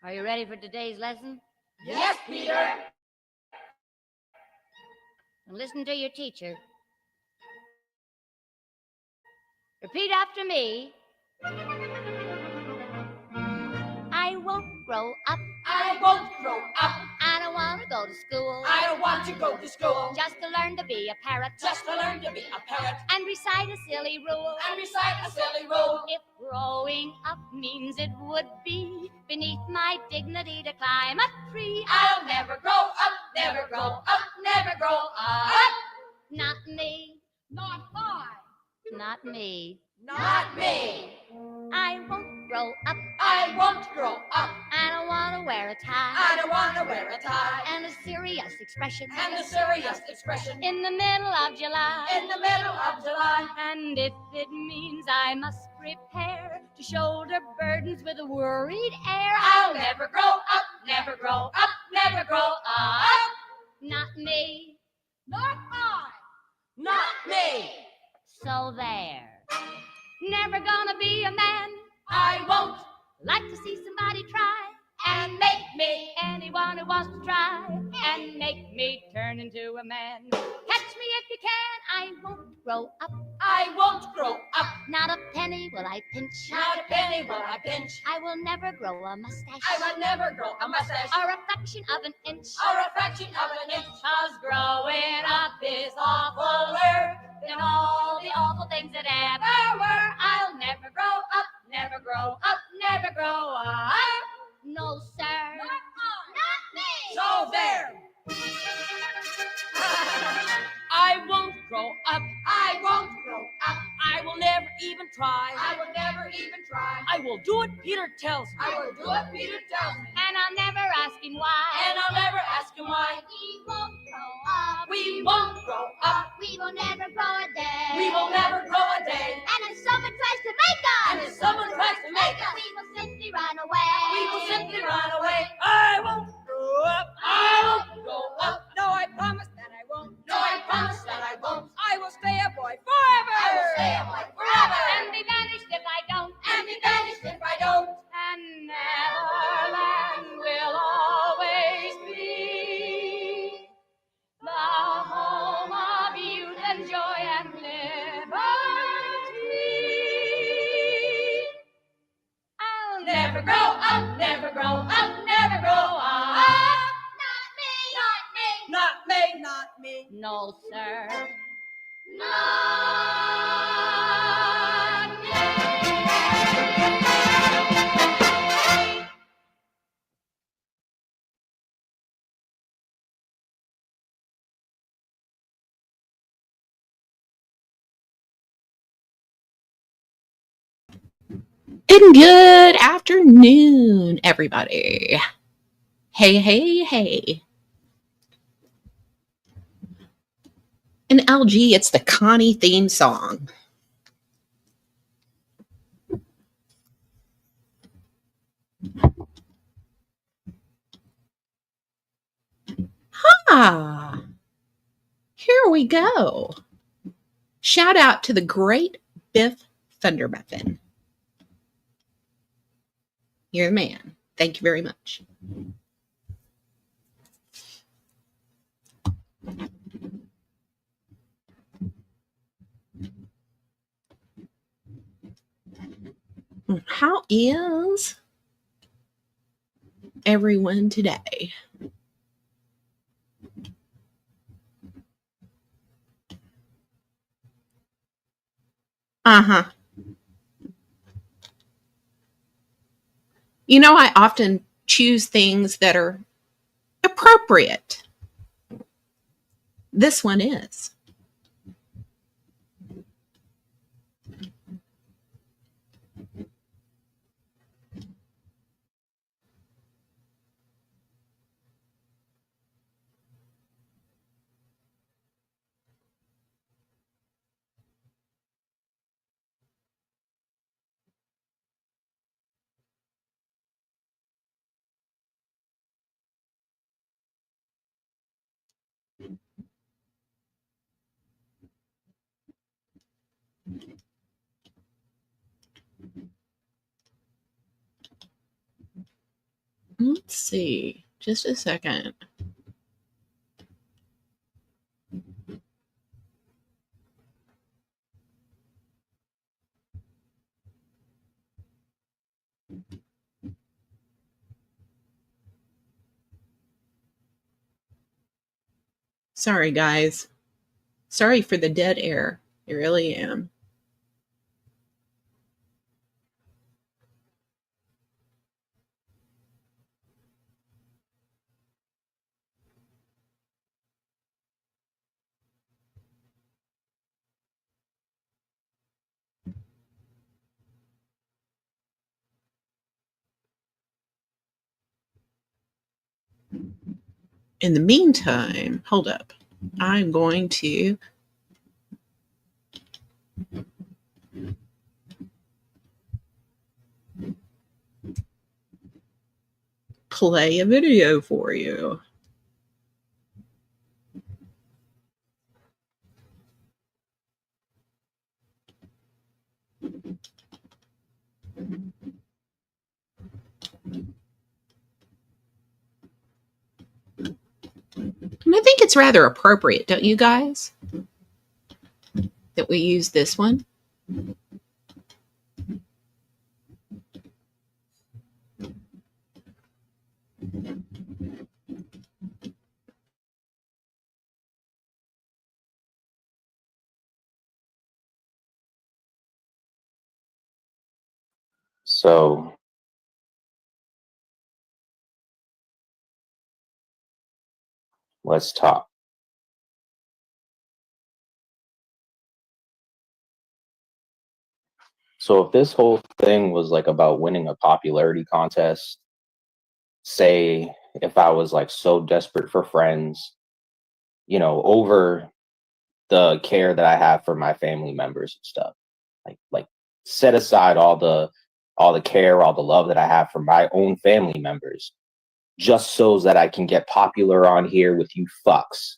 Are you ready for today's lesson? Yes, Peter. Listen to your teacher. Repeat after me. I won't grow up. I won't grow up. I don't want to go to school. I don't want to go to school. Just to learn to be a parrot. Just to learn to be a parrot. And recite a silly rule. And recite a silly rule. If growing up means it would be beneath my dignity to climb a tree, I'll never grow up, never grow up, never grow up. Not me. Not I. Not me. Not me. I won't grow up. I won't grow up. I don't want to wear a tie. I don't want to wear a tie. And a serious expression. And a serious expression. In the middle of July. In the middle of July. And if it means I must prepare to shoulder burdens with a worried air, I'll never grow up, never grow up, never grow up. Not me. Not I. Not me. So there. Never gonna be a man. I won't. Like to see somebody try And make me. anyone who wants to try and make me turn into a man. Catch me if you can. I won't grow up. I won't grow up. Not a penny will I pinch. Not a penny will I pinch. I will never grow a mustache. I will never grow a mustache. Or a fraction of an inch. Or a fraction of an inch. 'Cause growing up is awfuler than all the awful things that ever were. I'll never grow up, never grow up, never grow up. No, sir. Not me. So there. I won't grow up. I won't grow up. I will never even try. I will never even try. I will do what Peter tells me. I will do what Peter tells me. And I'll never ask him why. And I'll never ask him why. We won't grow up. We won't grow up. We will never grow a day. We will never grow a day. And if someone tries to make us, And if someone tries to make us, we will simply run away. we will simply run away. I won't grow up. I won't grow up. No, I promise that I won't. No, I promise that I won't. I will stay a boy forever. I will stay a boy forever. And be vanished if I don't. And be vanished if I don't. And Neverland will always be the home of youth and joy and liberty. I'll Never grow up, never grow up, never grow up. Not me. Not me. Not me, not me. No, sir. Not And good afternoon, everybody. Hey, hey, hey. In LG, it's the Connie theme song. Ah, here we go. Shout out to the great Biff Thundermuffin. You're the man. Thank you very much. How is everyone today? Uh-huh. You know, I often choose things that are appropriate. This one is. Let's see. Just a second. Sorry, guys. Sorry for the dead air. I really am. In the meantime, hold up. I'm going to play a video for you. And I think it's rather appropriate, don't you guys? That we use this one. So let's talk. So if this whole thing was like about winning a popularity contest, say if I was like so desperate for friends, over the care that I have for my family members and stuff, like set aside all the care, all the love that I have for my own family members, just so that I can get popular on here with you fucks.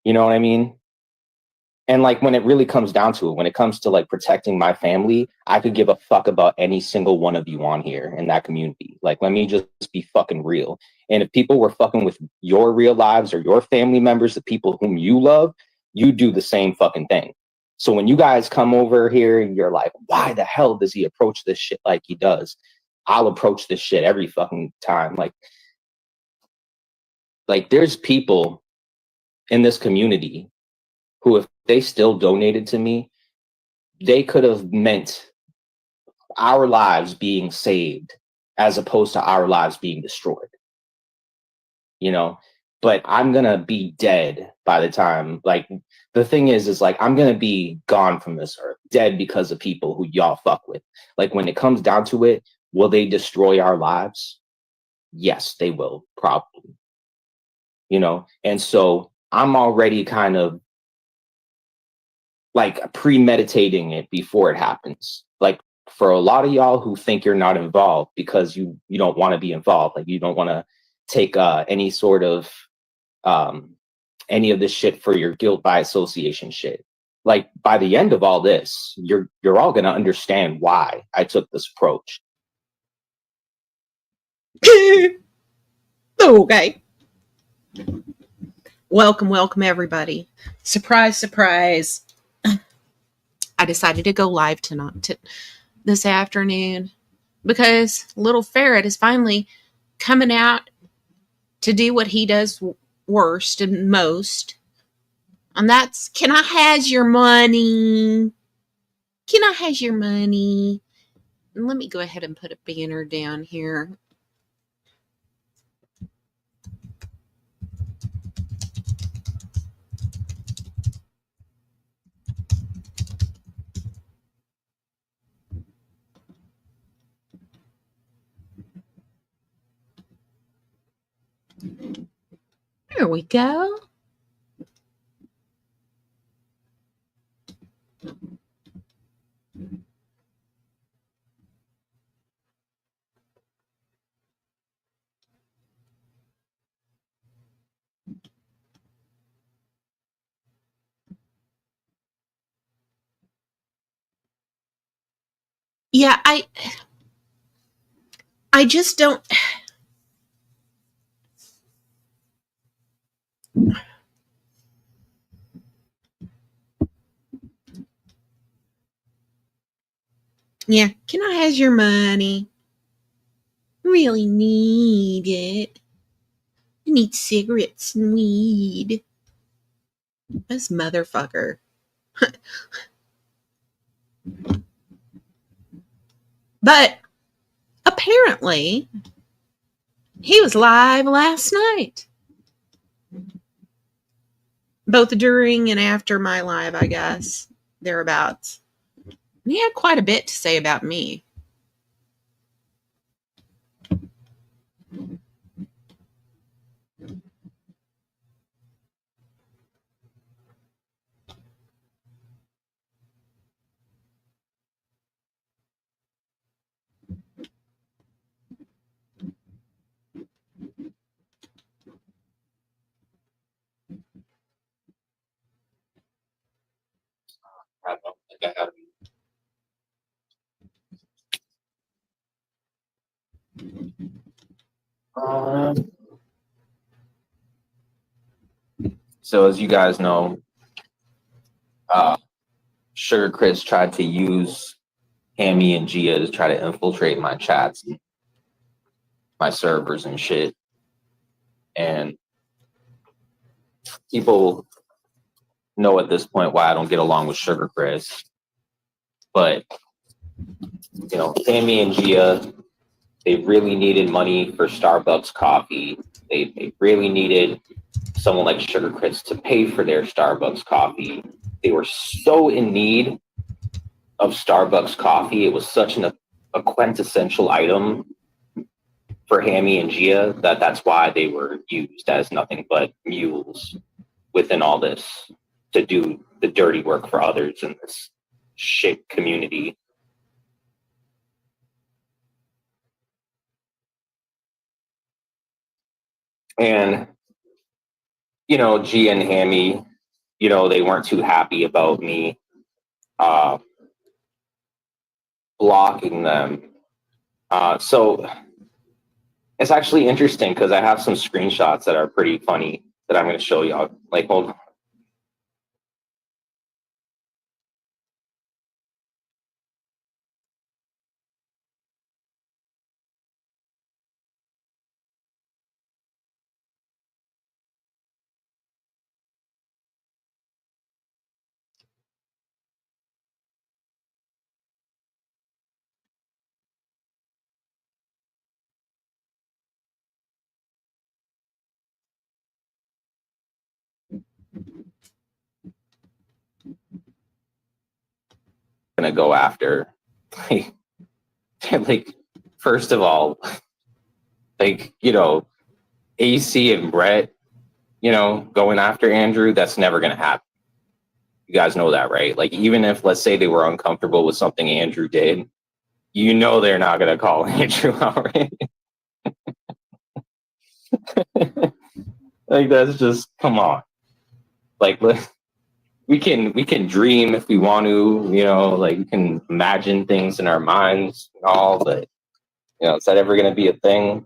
You know what I mean? And like when it really comes down to it, when it comes to like protecting my family, I could give a fuck about any single one of you on here in that community. Like, let me just be fucking real. And if people were fucking with your real lives or your family members, the people whom you love, you do the same fucking thing. So when you guys come over here and you're like, why the hell does he approach this shit like he does? I'll approach this shit every fucking time. Like there's people in this community who, if they still donated to me, they could have meant our lives being saved as opposed to our lives being destroyed. But I'm gonna be dead by the time, like, the thing is like, I'm gonna be gone from this earth, dead because of people who y'all fuck with. Like, when it comes down to it, will they destroy our lives? Yes, they will, probably. And so I'm already kind of like premeditating it before it happens. Like, for a lot of y'all who think you're not involved because you don't want to be involved, like you don't want to take any sort of any of this shit for your guilt by association shit. Like, by the end of all this, you're all gonna understand why I took this approach. Okay. Welcome, everybody. Surprise, surprise. I decided to go live this afternoon because little Ferret is finally coming out to do what he does worst and most. And that's, can I has your money? Can I has your money? And let me go ahead and put a banner down here. There we go. Yeah, I just don't. Yeah, can I have your money? Really need it. I need cigarettes and weed. This motherfucker. But apparently, he was live last night. Both during and after my live, I guess. Thereabouts. And he had quite a bit to say about me. I don't think I have. So as you guys know, Sugar Chris tried to use Hammy and Gia to try to infiltrate my chats, my servers and shit. And people know at this point why I don't get along with Sugar Chris. But, you know, Hammy and Gia, they really needed money for Starbucks coffee. They really needed someone like Sugar Chris to pay for their Starbucks coffee. They were so in need of Starbucks coffee. It was such a quintessential item for Hammy and Gia that's why they were used as nothing but mules within all this to do the dirty work for others in this shit community. And, you know, Gia and Hammy, you know, they weren't too happy about me blocking them. So it's actually interesting because I have some screenshots that are pretty funny that I'm going to show y'all. Like, hold on. Gonna go after like first of all, like, you know, AC and Brett, you know, going after Andrew, that's never gonna happen. You guys know that, right? Like, even if, let's say, they were uncomfortable with something Andrew did, you know they're not gonna call Andrew out, right? Like, that's just, come on. Like, we can dream if we want to, you know, like, we can imagine things in our minds and all, but, you know, is that ever gonna be a thing?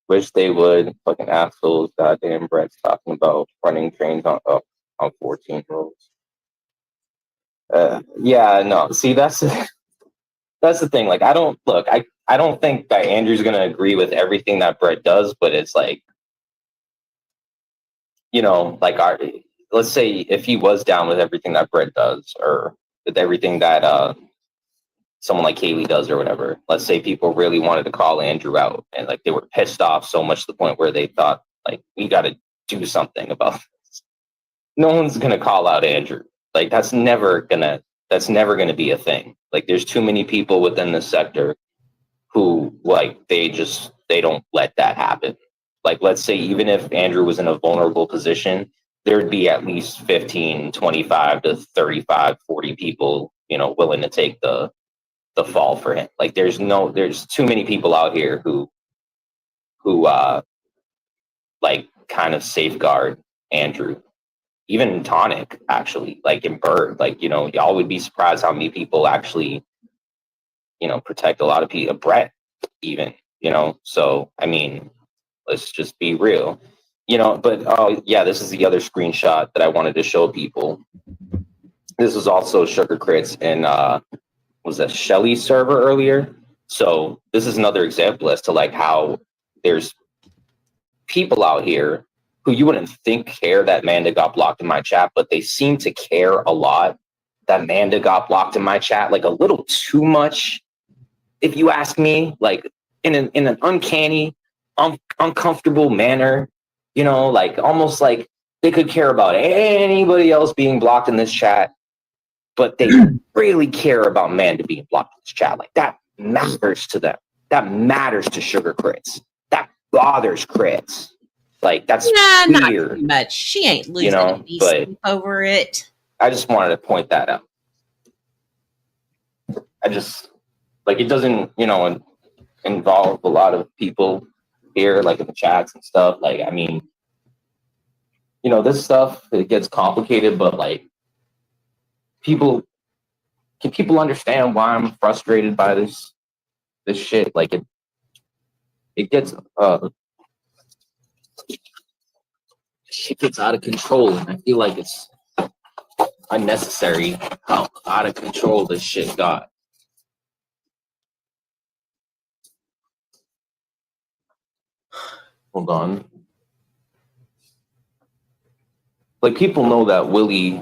Wish they would. Fucking assholes. Goddamn Brett's talking about running trains on 14 roads. Yeah, no. See, that's that's the thing. Like, I don't think that Andrew's gonna agree with everything that Brett does, but it's like, you know, like let's say if he was down with everything that Brett does, or with everything that someone like Kaylee does or whatever. Let's say people really wanted to call Andrew out and like they were pissed off so much to the point where they thought like we got to do something about this. No one's going to call out Andrew. Like that's never going to be a thing. Like there's too many people within the sector who like they don't let that happen. Like let's say even if Andrew was in a vulnerable position, there'd be at least 15, 25 to 35, 40 people, you know, willing to take the fall for him. Like there's too many people out here who like kind of safeguard Andrew. Even Tonic, actually, like in Bird, like, you know, y'all would be surprised how many people actually protect a lot of people, Brett even, so I mean, let's just be real, but oh yeah, this is the other screenshot that I wanted to show people. This is also Sugar Crits and was that Shelly's server earlier. So this is another example as to like how there's people out here who you wouldn't think care that Manda got blocked in my chat, but they seem to care a lot that Manda got blocked in my chat, like a little too much, if you ask me, like in an uncanny, uncomfortable manner, like almost like they could care about anybody else being blocked in this chat, but they really care about Manda being blocked in this chat. Like that matters to them. That matters to Sugar Crits. That bothers Crits. Like that's weird. Not too much. She ain't losing any sleep over it. I just wanted to point that out. I just like it doesn't, involve a lot of people here, like in the chats and stuff. Like, I mean, this stuff, it gets complicated, but like can people understand why I'm frustrated by this shit? Like it gets shit gets out of control, and I feel like it's unnecessary how out of control this shit got. Hold on. Like people know that Willie,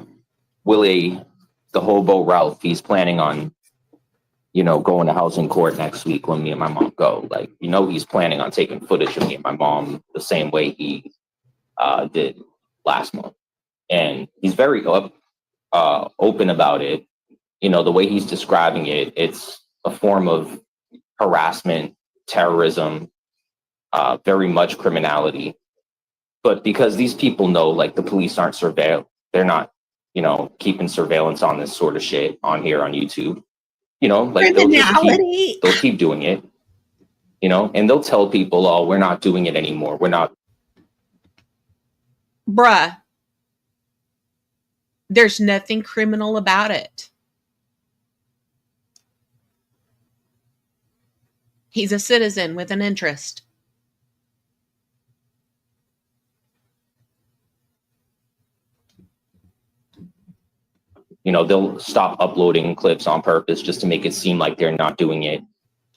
the hobo Ralph, he's planning on, going to housing court next week when me and my mom go. Like, he's planning on taking footage of me and my mom the same way he did last month. And he's very open about it. The way he's describing it, it's a form of harassment, terrorism, very much criminality. But because these people know, like, the police aren't they're not, keeping surveillance on this sort of shit on here on YouTube. Like they'll keep doing it, and they'll tell people, oh, we're not doing it anymore. We're not. Bruh, there's nothing criminal about it. He's a citizen with an interest. They'll stop uploading clips on purpose just to make it seem like they're not doing it.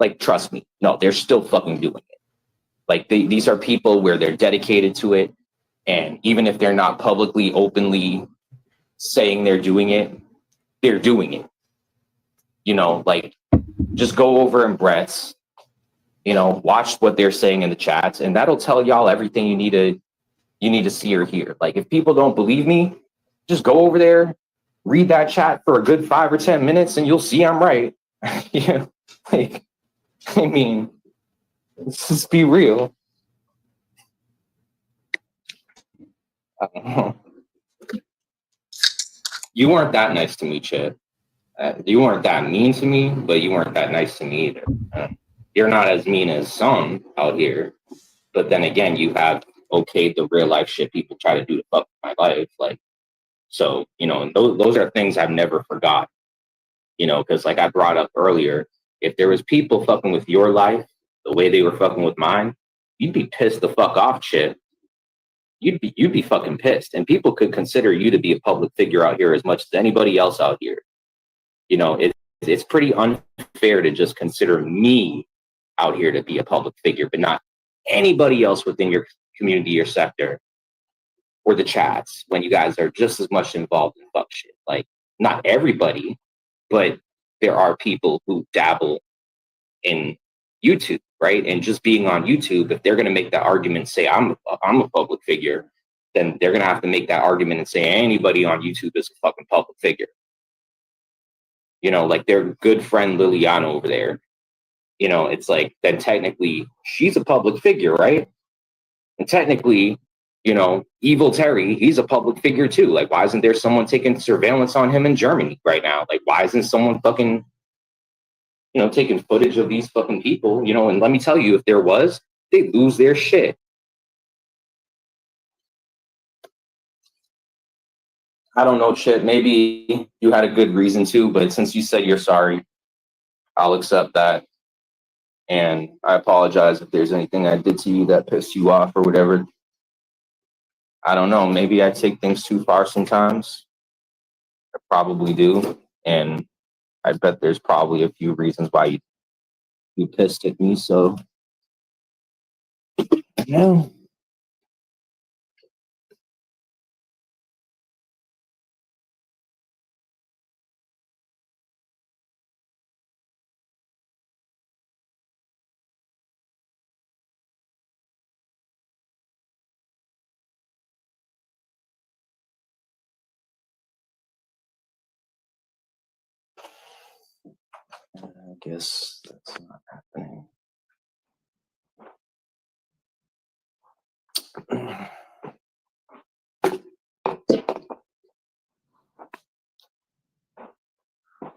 Like, trust me, no, they're still fucking doing it. Like, these are people where they're dedicated to it. And even if they're not publicly, openly saying they're doing it, they're doing it. Like, just go over in Brett's, watch what they're saying in the chats, and that'll tell y'all everything you need to see or hear. Like, if people don't believe me, just go over there, read that chat for a good 5 or 10 minutes, and you'll see I'm right. Yeah, like, I mean, let's just be real. I don't know. You weren't that nice to me, Chip. You weren't that mean to me, but you weren't that nice to me either. You're not as mean as some out here, but then again, you have okayed the real life shit people try to do to fuck my life, like. So, and those are things I've never forgot, because like I brought up earlier, if there was people fucking with your life the way they were fucking with mine, you'd be pissed the fuck off, Chip. You'd be fucking pissed. And people could consider you to be a public figure out here as much as anybody else out here. It's pretty unfair to just consider me out here to be a public figure, but not anybody else within your community or sector. Or the chats, when you guys are just as much involved in fuck shit. Like, not everybody, but there are people who dabble in YouTube, right? And just being on YouTube, if they're going to make that argument, say I'm a public figure, then they're going to have to make that argument and say anybody on YouTube is a fucking public figure. Like their good friend Liliana over there, it's like, then technically she's a public figure, right? And technically, Evil Terry, he's a public figure too. Like, why isn't there someone taking surveillance on him in Germany right now? Like, why isn't someone fucking, taking footage of these fucking people? And let me tell you, if there was, they'd lose their shit. I don't know, shit. Maybe you had a good reason to, but since you said you're sorry, I'll accept that. And I apologize if there's anything I did to you that pissed you off or whatever. I don't know. Maybe I take things too far sometimes. I probably do. And I bet there's probably a few reasons why you pissed at me. So, yeah. I guess that's not happening.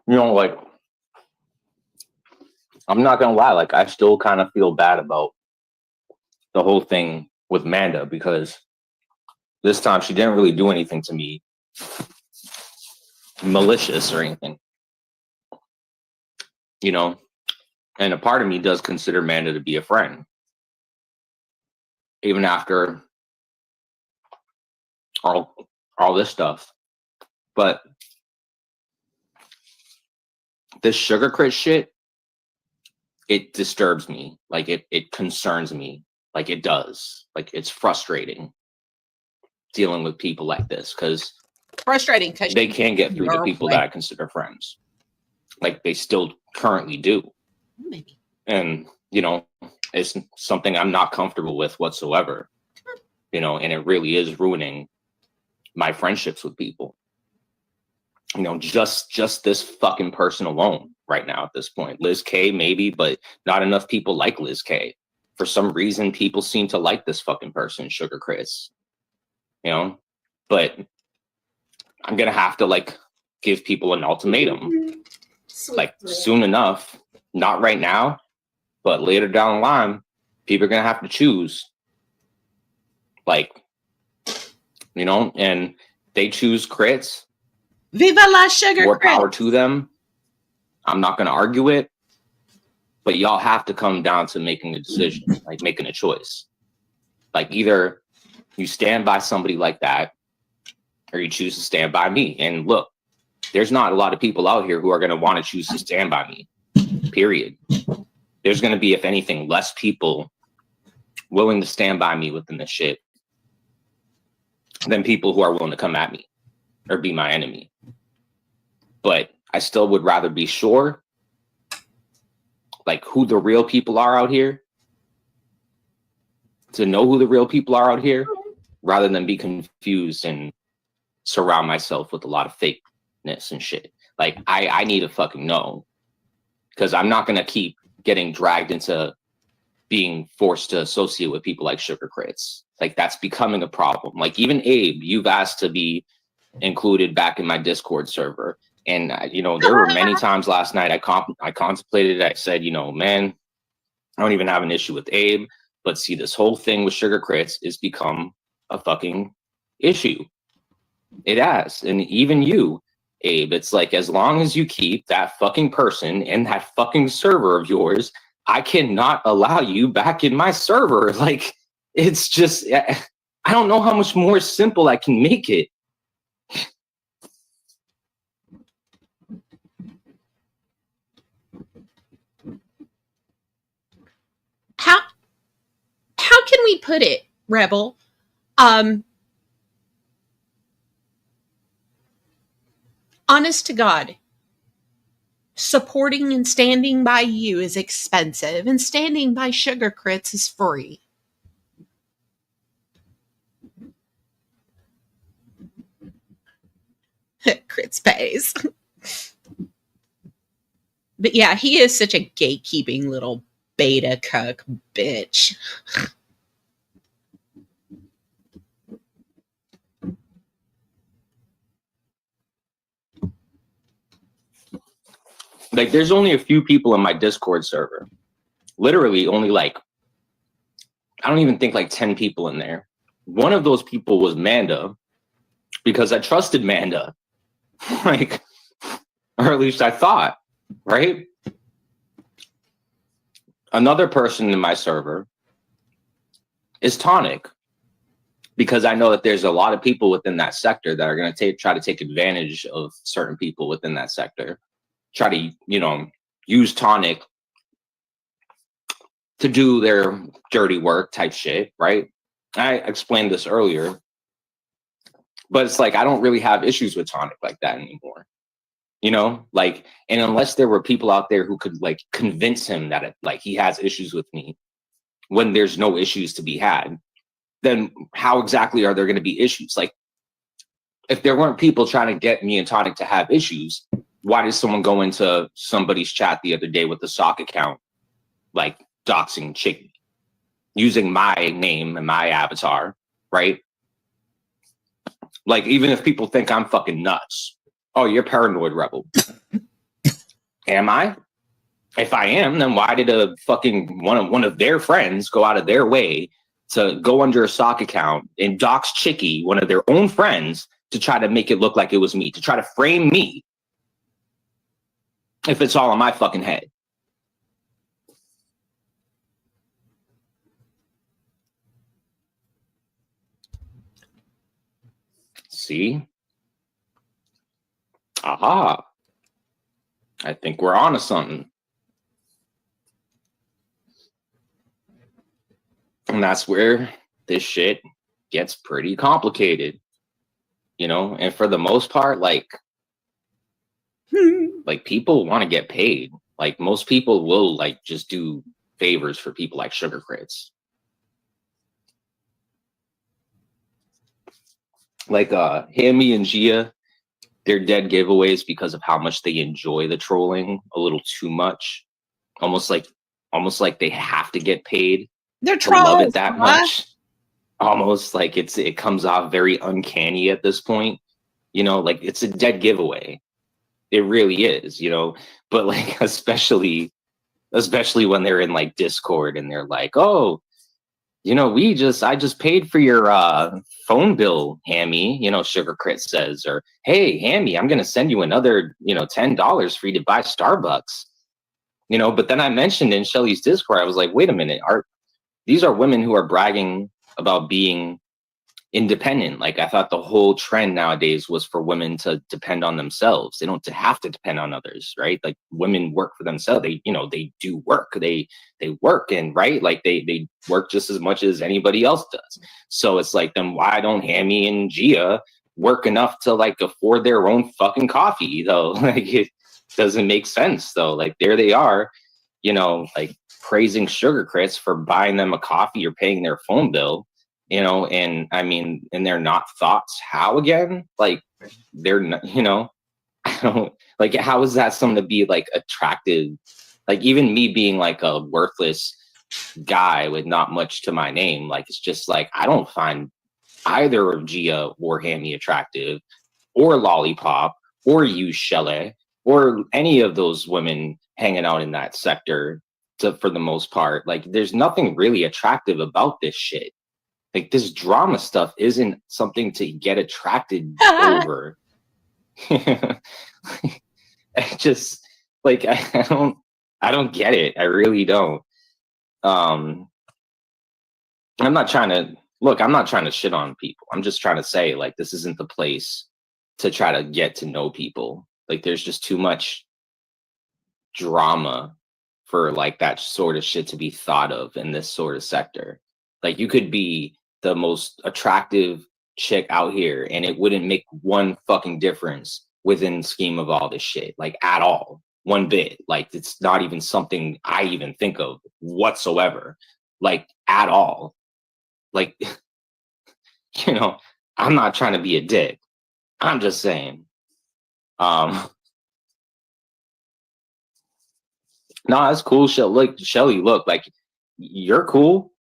You know, like, I'm not gonna lie, like, I still kind of feel bad about the whole thing with Manda, because this time she didn't really do anything to me malicious or anything, you know. And a part of me does consider Manda to be a friend, even after all this stuff. But this sugar crit shit, it disturbs me. Like, it concerns me. Like, it does. Like, it's frustrating dealing with people like this, because Frustrating because they can get through to people that I consider friends. Like, they still currently do. Maybe. And, you know, it's something I'm not comfortable with whatsoever. You know, and it really is ruining my friendships with people. You know, just this fucking person alone right now at this point. Liz K, maybe, but not enough people like Liz K. For some reason, people seem to like this fucking person, Sugar Chris. You know, but I'm gonna have to, like, give people an ultimatum, like, soon enough. Not right now, but later down the line, people are gonna have to choose. Like, you know, and they choose crits. Viva la sugar More crit. power to them. I'm not gonna argue it, but y'all have to come down to making a decision, like making a choice. Like, either you stand by somebody like that, or you choose to stand by me. And look, there's not a lot of people out here who are gonna want to choose to stand by me. Period. There's gonna be, if anything, less people willing to stand by me within this shit than people who are willing to come at me or be my enemy. But I still would rather be sure, like, who the real people are out here, to know who the real people are out here, rather than be confused and surround myself with a lot of fakeness and shit. Like, I need to fucking know, because I'm not gonna keep getting dragged into being forced to associate with people like Sugar Crits. Like, that's becoming a problem. Like, even Abe, you've asked to be included back in my Discord server. And, you know, there were many times last night I contemplated it. I said, you know, man, I don't even have an issue with Abe. But see, this whole thing with Sugar Crits has become a fucking issue. It has. And even you, Abe, it's like, as long as you keep that fucking person in that fucking server of yours, I cannot allow you back in my server. Like, it's just, I don't know how much more simple I can make it. How can we put it, Rebel? Honest to God, supporting and standing by you is expensive, and standing by Sugar Crits is free. Crits pays. But yeah, he is such a gatekeeping little beta cuck bitch. Like, there's only a few people in my Discord server. Literally only, like, I don't even think, like, 10 people in there. One of those people was Manda, because I trusted Manda. Like, or at least I thought, right? Another person in my server is Tonic, because I know that there's a lot of people within that sector that are going to try to take advantage of certain people within that sector, try to, you know, use Tonic to do their dirty work type shit, right? I explained this earlier, but it's like I don't really have issues with Tonic like that anymore. You know, like, and unless there were people out there who could like convince him that like he has issues with me when there's no issues to be had, then how exactly are there going to be issues? Like, if there weren't people trying to get me and Tonic to have issues, why did someone go into somebody's chat the other day with the sock account, like doxing Chicky, using my name and my avatar, right? Like, even if people think I'm fucking nuts, oh, you're paranoid rebel. Am I? If I am, then why did a fucking one of their friends go out of their way to go under a sock account and dox Chicky, one of their own friends, to try to make it look like it was me, to try to frame me, if it's all in my fucking head? See? Aha. I think we're onto something. And that's where this shit gets pretty complicated, you know? And for the most part, like people want to get paid. Like, most people will like just do favors for people like Sugar Crits. Like Hammy and Gia, they're dead giveaways because of how much they enjoy the trolling a little too much. Almost like they have to get paid. They're to love trolls. it that much. Almost like it comes off very uncanny at this point. You know, like it's a dead giveaway. It really is, you know. But like especially when they're in like Discord and they're like, oh, you know, I just paid for your phone bill, Hammy, you know, Sugar Crit says, or hey, Hammy, I'm gonna send you another, you know, $10 for you to buy Starbucks. You know, but then I mentioned in Shelly's Discord, I was like, wait a minute, these are women who are bragging about being independent. Like, I thought the whole trend nowadays was for women to depend on themselves. They don't have to depend on others, right? Like, women work for themselves. They, you know, they do work. They work, and right, like they work just as much as anybody else does. So it's like, then why don't Hammy and Gia work enough to like afford their own fucking coffee though? Like, it doesn't make sense though. Like, there they are, you know, like praising Sugar Crits for buying them a coffee or paying their phone bill. You know, and I mean, and they're not thoughts. How again? Like, they're not, you know, I don't like, how is that something to be like attractive? Like, even me being like a worthless guy with not much to my name, like, it's just like, I don't find either of Gia or Hammy attractive, or Lollipop, or you, Shelley, or any of those women hanging out in that sector for the most part. Like, there's nothing really attractive about this shit. Like, this drama stuff isn't something to get attracted over. I just like, I don't get it. I really don't. I'm not trying to shit on people. I'm just trying to say, like, this isn't the place to try to get to know people. Like, there's just too much drama for like that sort of shit to be thought of in this sort of sector. Like, you could be the most attractive chick out here and it wouldn't make one fucking difference within the scheme of all this shit, like, at all, one bit. Like, it's not even something I even think of whatsoever, like, at all. Like, you know, I'm not trying to be a dick. I'm just saying. No, that's cool. Shelly, look, like, you're cool.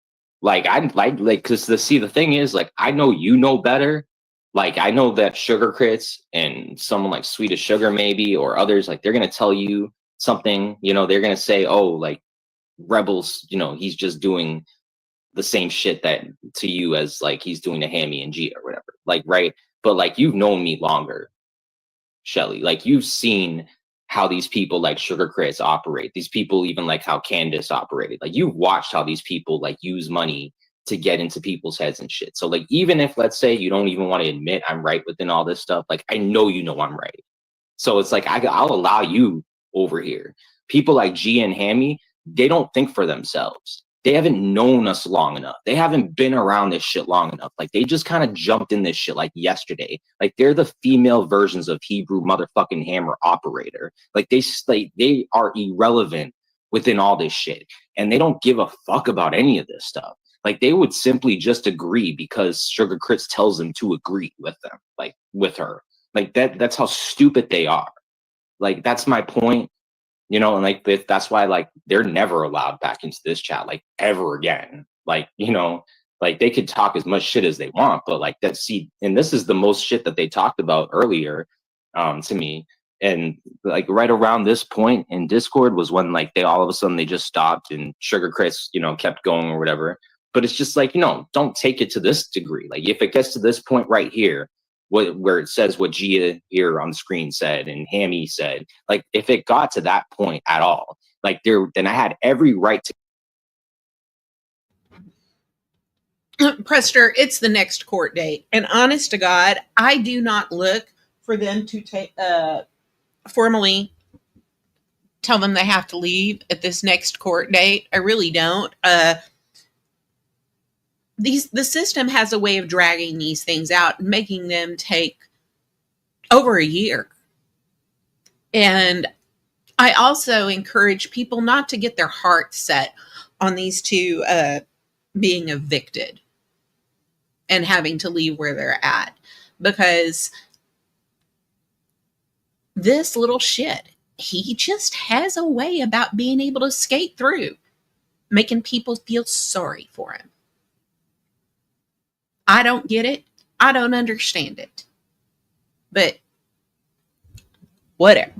Like, I like, because the thing is, like, I know you know better. Like, I know that Sugar Crits and someone like Sweet as Sugar, maybe, or others, like, they're gonna tell you something. You know, they're gonna say, oh, like, Rebels, you know, he's just doing the same shit that to you as like he's doing to Hammy and Gia or whatever. Like, right? But like, you've known me longer, Shelly. Like, you've seen how these people like Sugar Chris operate. These people even like how Candace operated. Like you've watched how these people like use money to get into people's heads and shit. So like even if let's say you don't even want to admit I'm right within all this stuff, like I know you know I'm right. So it's like I'll allow you over here. People like Gia and Hammy, they don't think for themselves. They haven't known us long enough. They haven't been around this shit long enough. Like they just kind of jumped in this shit like yesterday. Like they're the female versions of Hebrew motherfucking hammer operator. Like they are irrelevant within all this shit. And they don't give a fuck about any of this stuff. Like they would simply just agree because Sugar Chris tells them to agree with them, like with her. Like that's how stupid they are. Like that's my point. You know, and like that's why like they're never allowed back into this chat like ever again. Like, you know, like they could talk as much shit as they want, but like and this is the most shit that they talked about earlier to me. And like right around this point in Discord was when like they all of a sudden they just stopped and Sugar Chris, you know, kept going or whatever. But it's just like, you know, don't take it to this degree. Like if it gets to this point right here, where it says what Gia here on the screen said and Hammy said, like if it got to that point at all, like then I had every right to. Prester, it's the next court date, and honest to God, I do not look for them to take formally tell them they have to leave at this next court date. I really don't. The system has a way of dragging these things out and making them take over a year. And I also encourage people not to get their heart set on these two being evicted and having to leave where they're at, because this little shit, he just has a way about being able to skate through, making people feel sorry for him. I don't get it. I don't understand it. But whatever.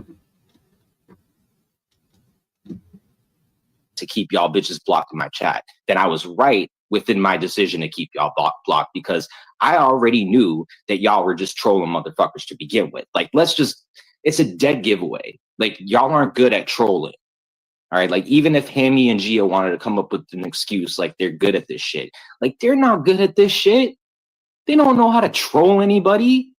to keep y'all bitches blocked in my chat, then I was right within my decision to keep y'all blocked because I already knew that y'all were just trolling motherfuckers to begin with. Like, it's a dead giveaway. Like, y'all aren't good at trolling. All right, like even if Hammy and Gia wanted to come up with an excuse, like they're good at this shit, like they're not good at this shit. They don't know how to troll anybody.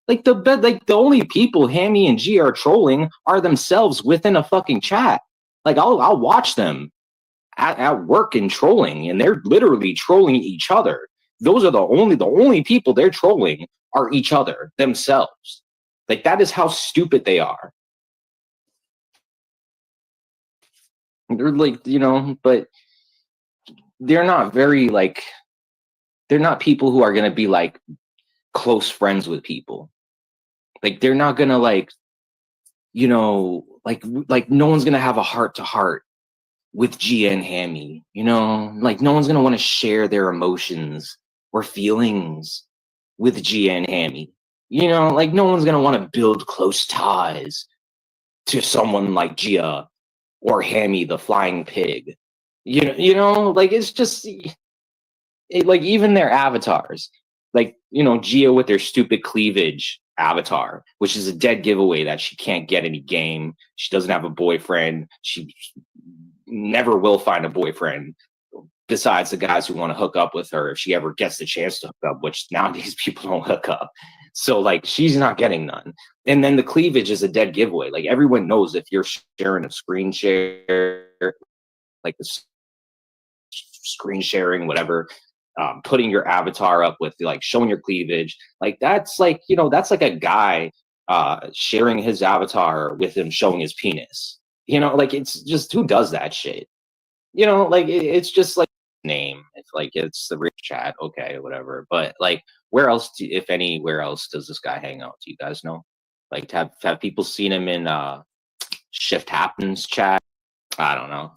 Like the only people Hammy and Gia are trolling are themselves within a fucking chat. Like I'll watch them at work and trolling, and they're literally trolling each other. Those are the only people they're trolling are each other themselves. Like that is how stupid they are. They're like, you know, but they're not very like, they're not people who are going to be like close friends with people. Like they're not going to like, you know, like no one's going to have a heart to heart with Gia and Hammy, you know, like no one's going to want to share their emotions or feelings with Gia and Hammy. You know, like no one's going to want to build close ties to someone like Gia or Hammy the flying pig. You know, like it's just like even their avatars, like, you know, Gia with their stupid cleavage avatar, which is a dead giveaway that she can't get any game. She doesn't have a boyfriend. She never will find a boyfriend besides the guys who want to hook up with her if she ever gets the chance to hook up, which nowadays people don't hook up. So like she's not getting none. And then the cleavage is a dead giveaway. Like everyone knows if you're sharing a screen share, like the screen sharing, whatever, putting your avatar up with like showing your cleavage, like that's like, you know, that's like a guy sharing his avatar with him showing his penis. You know, like it's just, who does that shit? You know, like it's just like name. It's like it's the rich chat, okay, whatever. But like, where else, if anywhere else, does this guy hang out? Do you guys know? Like, have people seen him in Shift Happens chat? I don't know.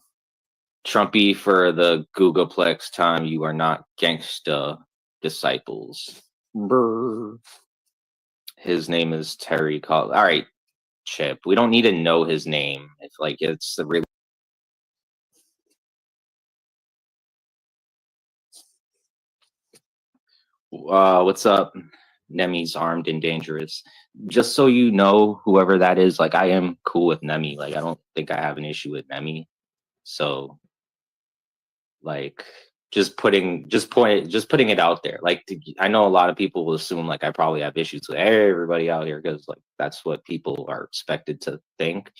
Trumpy for the Googleplex time. You are not gangsta disciples. Brr. His name is Terry. All right, Chip. We don't need to know his name. If like it's the real. What's up? NeMe's armed and dangerous. Just so you know, whoever that is, like I am cool with NeMe. Like I don't think I have an issue with NeMe. So like just putting it out there. Like I know a lot of people will assume like I probably have issues with everybody out here because like that's what people are expected to think.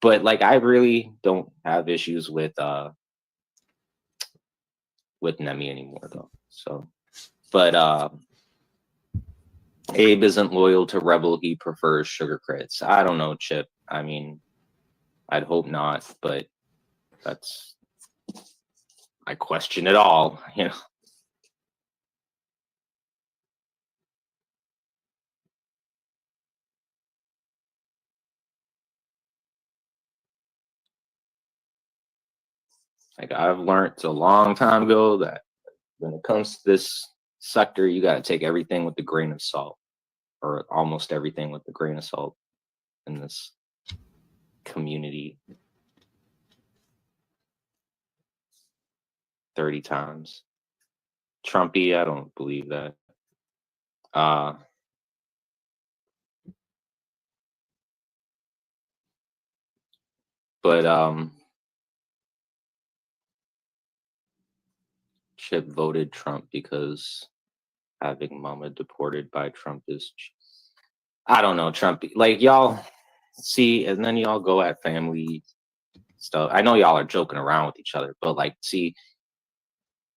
But like I really don't have issues with NeMe anymore though. So but Abe isn't loyal to Rebel, he prefers sugar crits. I don't know, Chip. I mean, I'd hope not, but that's I question it all, you know. Like I've learned a long time ago that when it comes to this sector, you got to take everything with a grain of salt, or almost everything with a grain of salt in this community. 30 times. Trumpy, I don't believe that. But Chip voted Trump because having mama deported by Trump is, I don't know, Trump, like y'all see, and then y'all go at family stuff. I know y'all are joking around with each other, but like, see,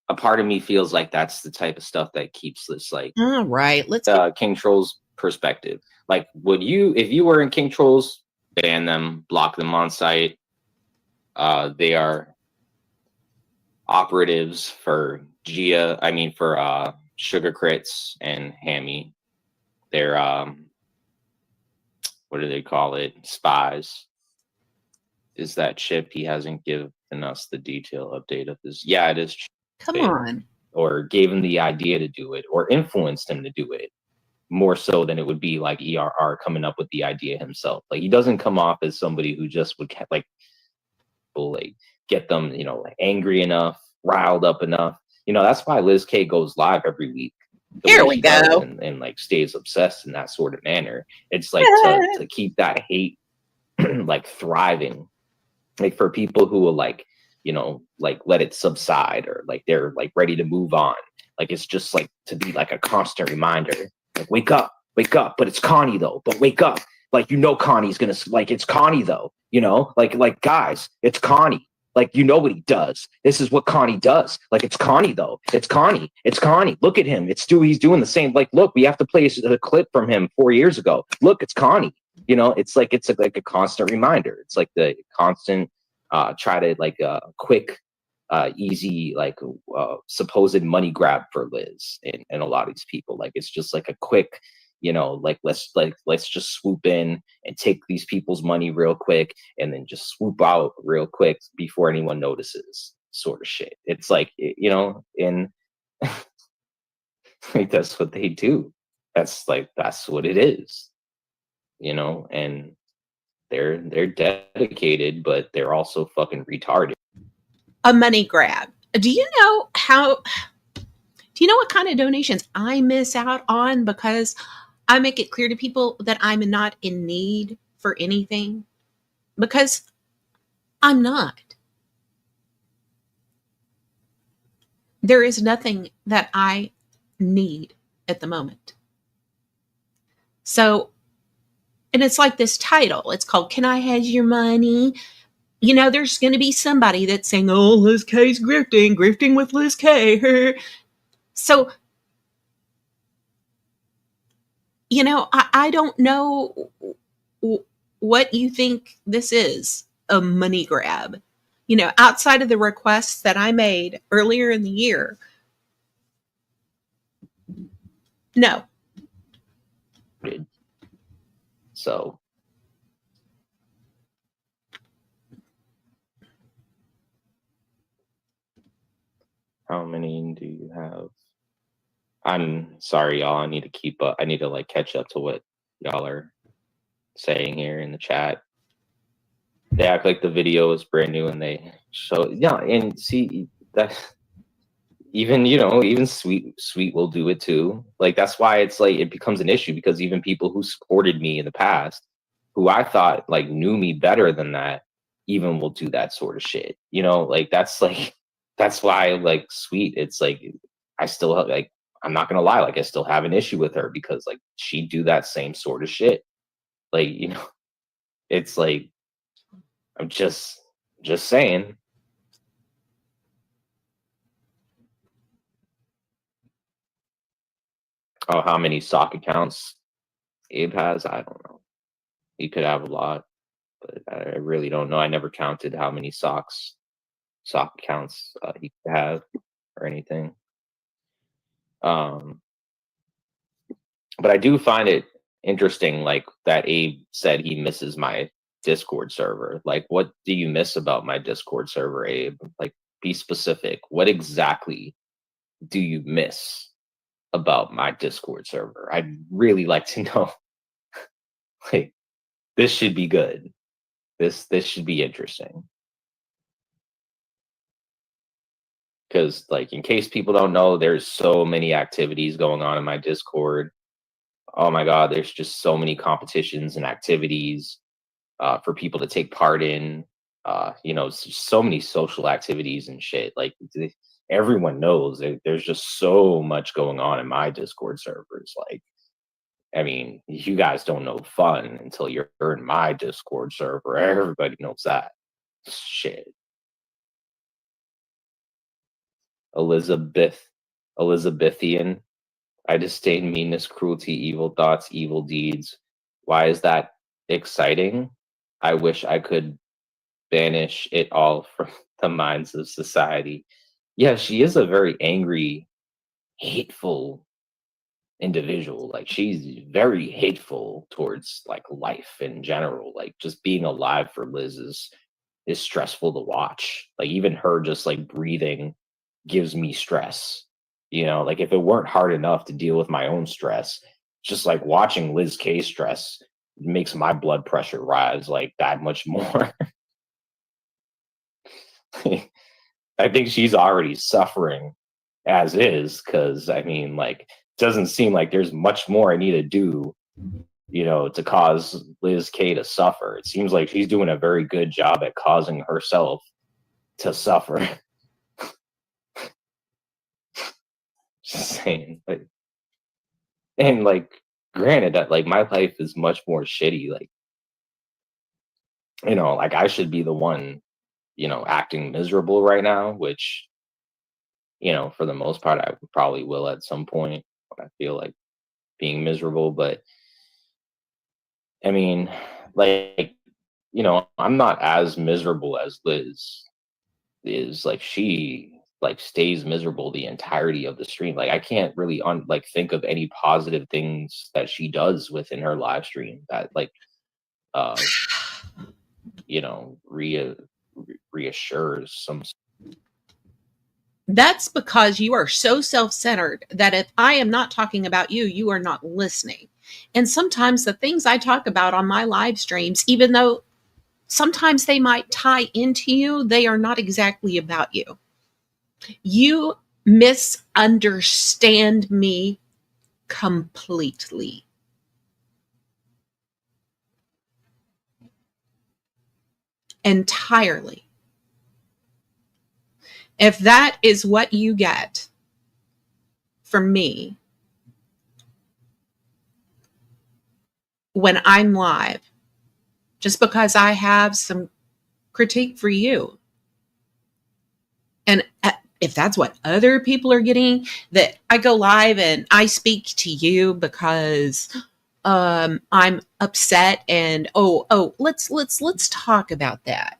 a part of me feels like that's the type of stuff that keeps this like All right, let's King Troll's perspective. Like, would you, if you were in King Troll's, ban them, block them on site? They are operatives for for Sugar Crits and Hammy. They're what do they call it? Spies. Is that Chip? He hasn't given us the detail update of this. Yeah, it is. come on. Or gave him the idea to do it, or influenced him to do it, more so than it would be like ERR coming up with the idea himself. Like he doesn't come off as somebody who just would like get them, you know, like angry enough, riled up enough. You know, that's why Liz K goes live every week. Here we go. And like stays obsessed in that sort of manner. It's like to keep that hate like thriving, like for people who will like, you know, like let it subside, or like they're like ready to move on. Like it's just like to be like a constant reminder, like wake up, but it's Connie though, but wake up. Like, you know, Connie's gonna, like, it's Connie though, you know, like guys, it's Connie. Like, you know what he does. This is what Connie does. Like, it's Connie though. It's Connie. It's Connie. Look at him. He's doing the same. Like, look, we have to play a clip from him 4 years ago. Look, it's Connie. You know, it's like a constant reminder. It's like the constant try to like quick, easy, like supposed money grab for Liz and a lot of these people. Like, it's just like a quick, you know, like let's just swoop in and take these people's money real quick and then just swoop out real quick before anyone notices, sort of shit. It's like, you know, and like that's what they do. That's what it is, you know. And they're dedicated, but they're also fucking retarded. A money grab. Do you know what kind of donations I miss out on because I make it clear to people that I'm not in need for anything? Because I'm not. There is nothing that I need at the moment. So, and it's like this title. It's called Can I Have Your Money? You know, there's going to be somebody that's saying, oh, Liz K's grifting with Liz K. So, you know, I don't know what you think this is, a money grab. You know, outside of the requests that I made earlier in the year. No. So how many do you have? I'm sorry, y'all. I need to keep up. I need to like catch up to what y'all are saying here in the chat. They act like the video is brand new and they show, yeah, and see that Even, even sweet will do it too. Like, that's why it's like it becomes an issue, because even people who supported me in the past, who I thought like knew me better than that, even will do that sort of shit. Like, that's why, like, sweet, it's like I still like, I'm not gonna lie, like, I still have an issue with her, because like she'd do that same sort of shit. Like, it's like, I'm just saying. Oh, how many sock accounts Abe has? I don't know. He could have a lot, but I really don't know. I never counted how many sock accounts he could have or anything. Um, but I do find it interesting, like, that Abe said he misses my Discord server. Like, what do you miss about my Discord server, Abe? Like, be specific. What exactly do you miss about my Discord server? I'd really like to know. Like, this should be good. This should be interesting. Because, like, in case people don't know, there's so many activities going on in my Discord. Oh my god, there's just so many competitions and activities for people to take part in. So many social activities and shit. Like, everyone knows there's just so much going on in my Discord servers. Like, I mean, you guys don't know fun until you're in my Discord server. Everybody knows that shit. Elizabeth, Elizabethan. I disdain meanness, cruelty, evil thoughts, evil deeds. Why is that exciting? I wish I could banish it all from the minds of society. Yeah, she is a very angry, hateful individual. Like, she's very hateful towards, like, life in general. Like, just being alive for Liz is stressful to watch. Like, even her just like breathing gives me stress. Like, if it weren't hard enough to deal with my own stress, just like watching Liz K stress makes my blood pressure rise like that much more. I think she's already suffering as is, because I mean, like, it doesn't seem like there's much more I need to do, to cause Liz K to suffer. It seems like she's doing a very good job at causing herself to suffer. Just saying. And, like, granted that, like, my life is much more shitty. Like, like, I should be the one, acting miserable right now, which, for the most part, I probably will at some point when I feel like being miserable. But I mean, like, I'm not as miserable as Liz is. Like, she, like, stays miserable the entirety of the stream. Like, I can't really think of any positive things that she does within her live stream that, like, uh you know rea- reassures some. That's because you are so self-centered that if I am not talking about you, you are not listening. And sometimes the things I talk about on my live streams, even though sometimes they might tie into you, they are not exactly about you. You misunderstand me completely. Entirely. If that is what you get from me when I'm live, just because I have some critique for you, and if that's what other people are getting, that I go live and I speak to you because I'm upset, and let's talk about that.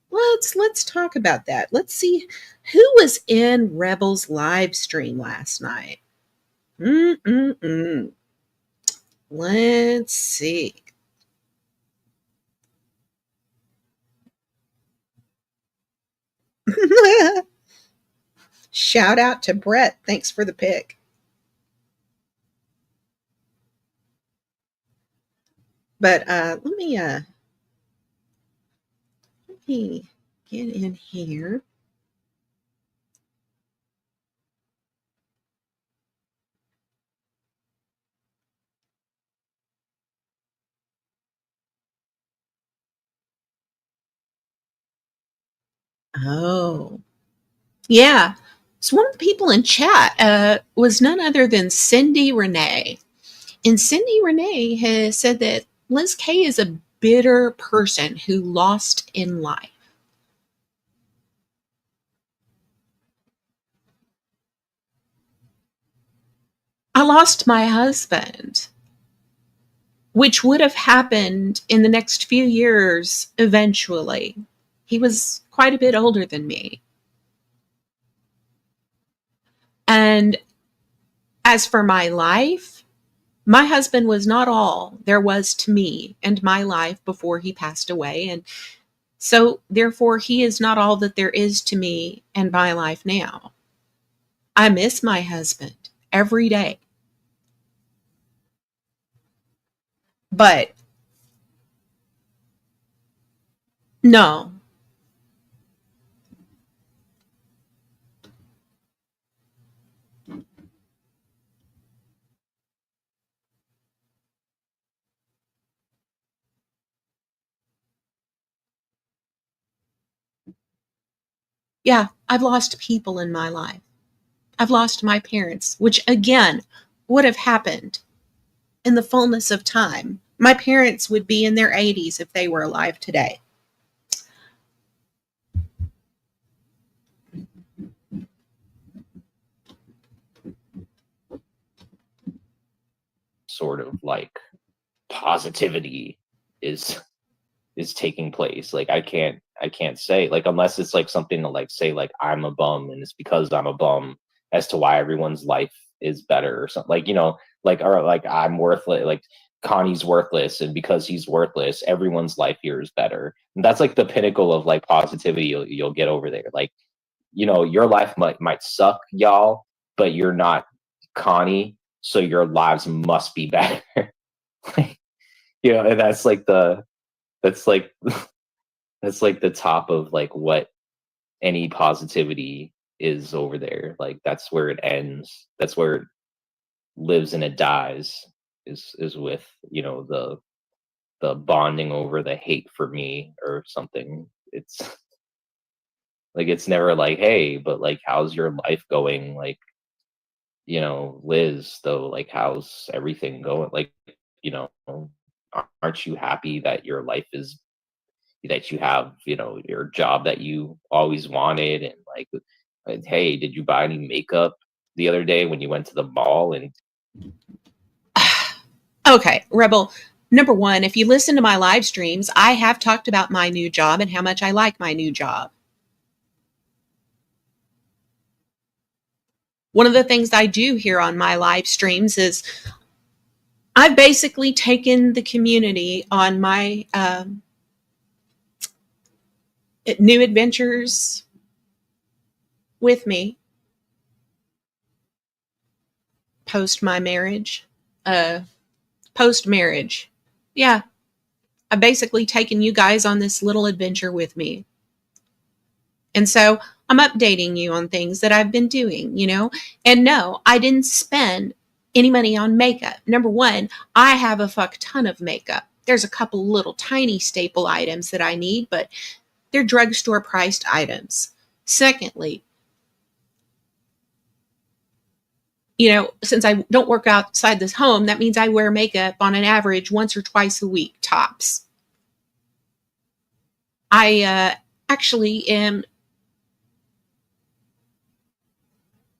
Let's talk about that. Let's see who was in Rebel's live stream last night. Let's see. Shout out to Brett. Thanks for the pick. But let me get in here. Oh, yeah. So one of the people in chat was none other than Cindy Renee. And Cindy Renee has said that Liz Kay is a bitter person who lost in life. I lost my husband, which would have happened in the next few years eventually. He was quite a bit older than me. And as for my life, my husband was not all there was to me and my life before he passed away. And so, therefore, he is not all that there is to me and my life now. I miss my husband every day. But no, yeah, I've lost people in my life. I've lost my parents, which again would have happened in the fullness of time. My parents would be in their 80s if they were alive today. Sort of like positivity is taking place. Like I can't say, like, unless it's like something to like say like I'm a bum and it's because I'm a bum as to why everyone's life is better or something, like, like, or like I'm worthless, like Connie's worthless, and because he's worthless everyone's life here is better. And that's like the pinnacle of like positivity you'll get over there. Like, your life might suck, y'all, but you're not Connie, so your lives must be better. And that's like that's like that's like the top of like what any positivity is over there. Like that's where it ends. That's where it lives and it dies. Is with the bonding over the hate for me or something. It's like it's never like, hey, but like how's your life going? Like, Liz, though, like how's everything going? Like, you know, aren't you happy that your life is that you have, your job that you always wanted, and like, hey, did you buy any makeup the other day when you went to the mall? And Okay, Rebel. Number one, if you listen to my live streams, I have talked about my new job and how much I like my new job. One of the things I do here on my live streams is I've basically taken the community on my new adventures with me post my marriage, post marriage. Yeah, I've basically taken you guys on this little adventure with me. And so I'm updating you on things that I've been doing, And no, I didn't spend any money on makeup. Number one, I have a fuck ton of makeup. There's a couple little tiny staple items that I need, but they're drugstore priced items. Secondly, since I don't work outside this home, that means I wear makeup on an average once or twice a week, tops. I actually am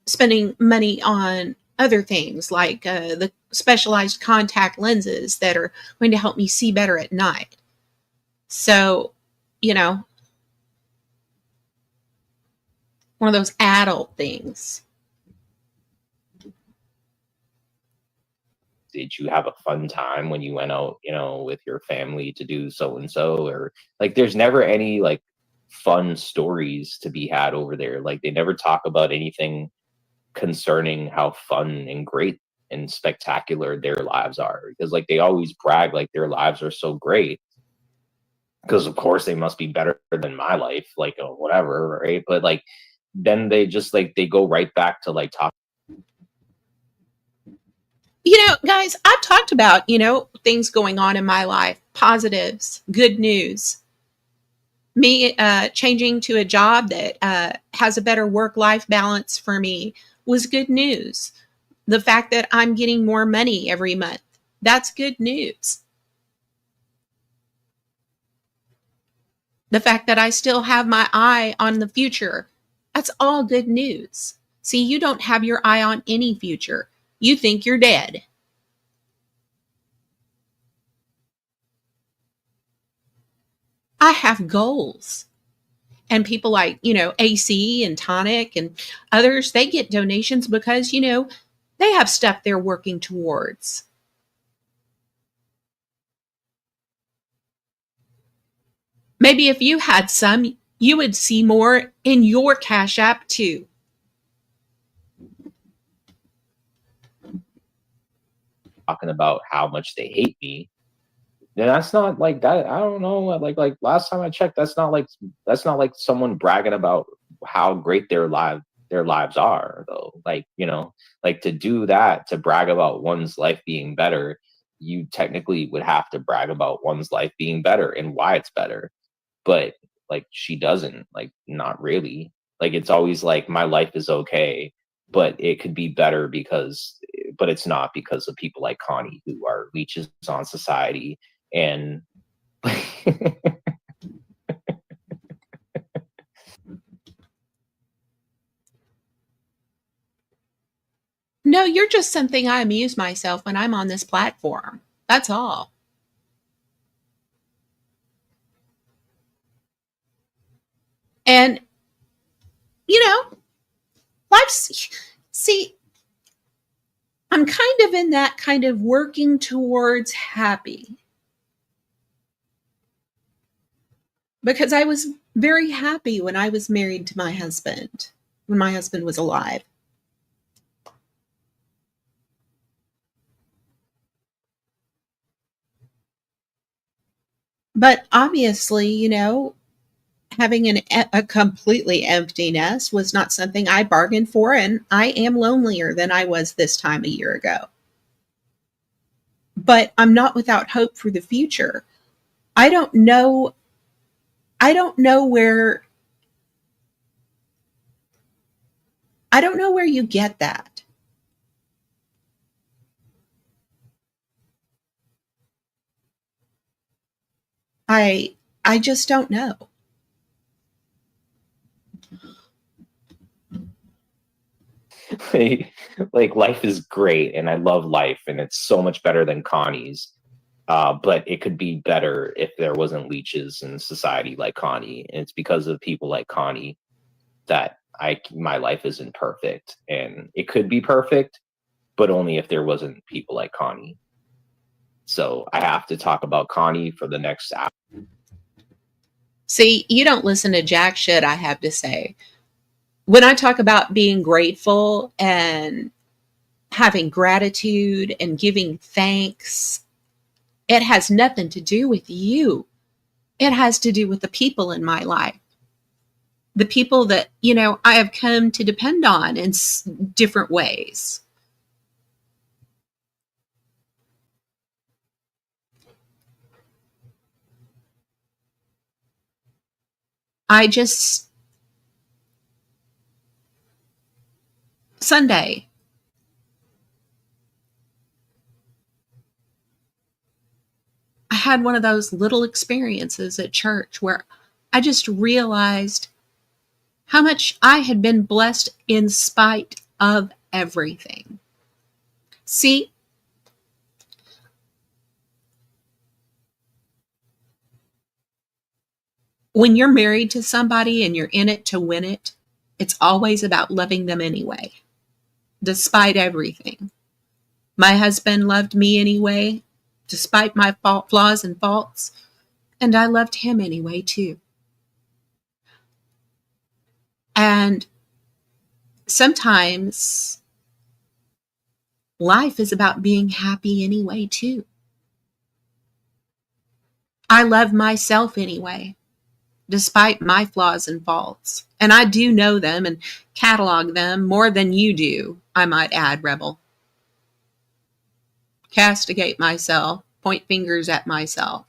spending money on other things like the specialized contact lenses that are going to help me see better at night. So, one of those adult things. did you have a fun time when you went out, with your family to do so and so? Or like there's never any like fun stories to be had over there. Like they never talk about anything concerning how fun and great and spectacular their lives are, because like they always brag like their lives are so great, because of course they must be better than my life, like whatever, right? But like then they just like they go right back to like talk. Guys, I've talked about, things going on in my life, positives, good news. Me changing to a job that has a better work-life balance for me was good news. The fact that I'm getting more money every month, that's good news. The fact that I still have my eye on the future, that's all good news. See, you don't have your eye on any future. You think you're dead. I have goals. And people like, AC and Tonic and others, they get donations because, they have stuff they're working towards. Maybe if you had some, you would see more in your Cash App too. Talking about how much they hate me, then that's not like that. I don't know. Like last time I checked, that's not like someone bragging about how great their lives are though. Like, like to do that, to brag about one's life being better, you technically would have to brag about one's life being better and why it's better. But like she doesn't, like, not really. Like it's always like my life is okay, but it could be better but it's not, because of people like Connie who are leeches on society. And No, you're just something I amuse myself when I'm on this platform. That's all. And, you know, life's, see, I'm kind of in that kind of working towards happy, because I was very happy when I was married to my husband, when my husband was alive. But obviously, having a completely empty nest was not something I bargained for, and I am lonelier than I was this time a year ago. But I'm not without hope for the future. I don't know. I don't know where. I don't know where you get that. I I just don't know. like life is great and I love life and it's so much better than Connie's. But it could be better if there wasn't leeches in society like Connie. And it's because of people like Connie that my life isn't perfect, and it could be perfect, but only if there wasn't people like Connie. So I have to talk about Connie for the next hour. See, you don't listen to jack shit I have to say. When I talk about being grateful and having gratitude and giving thanks, it has nothing to do with you. It has to do with the people in my life. The people that, I have come to depend on in different ways. I just, Sunday, I had one of those little experiences at church where I just realized how much I had been blessed in spite of everything. See, when you're married to somebody and you're in it to win it, it's always about loving them anyway, despite everything. My husband loved me anyway, despite my flaws and faults, and I loved him anyway, too. And sometimes life is about being happy anyway, too. I love myself anyway, despite my flaws and faults. And I do know them and catalog them more than you do, I might add, Rebel. Castigate myself, point fingers at myself.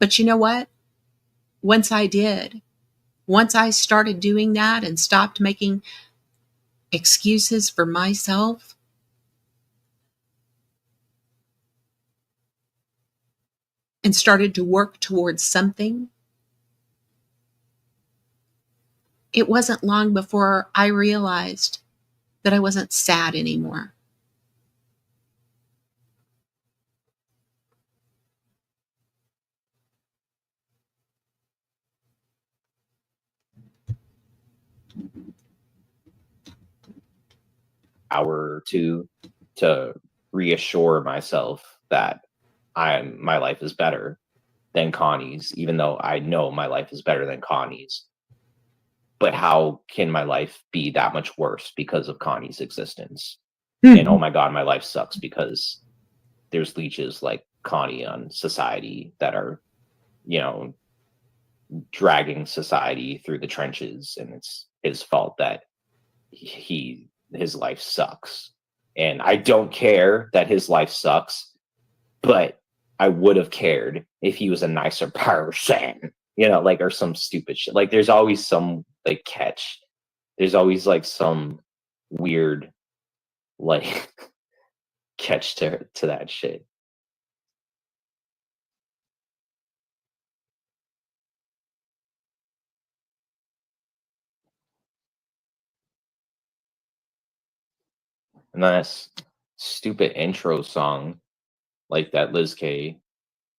But you know what? Once I did, once I started doing that and stopped making excuses for myself, and started to work towards something, it wasn't long before I realized that I wasn't sad anymore. Hour or two to reassure myself that my life is better than Connie's, even though I know my life is better than Connie's. But how can my life be that much worse because of Connie's existence? And oh my God, my life sucks because there's leeches like Connie on society that are, dragging society through the trenches, and it's his fault that his life sucks. And I don't care that his life sucks, but I would have cared if he was a nicer person, or some stupid shit. Like there's always some catch. There's always some weird catch to that shit. And that stupid intro song that Liz K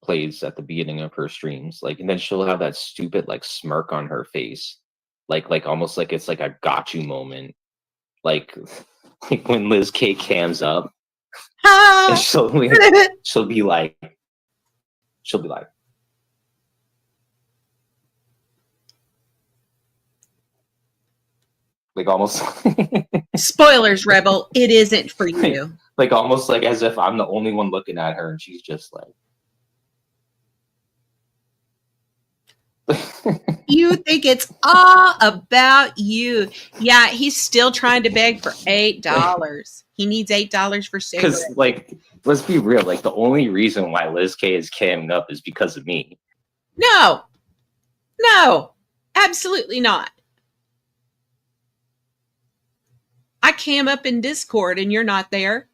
plays at the beginning of her streams, and then she'll have that stupid smirk on her face, almost like it's a got you moment, like when Liz K cams up, and she'll be like almost Spoilers, Rebel, it isn't for you. Almost as if I'm the only one looking at her, and she's just you think it's all about you. Yeah, he's still trying to beg for $8. He needs $8 for cigarettes. Because let's be real, the only reason why Liz K is camming up is because of me. No, absolutely not. I cam up in Discord and you're not there.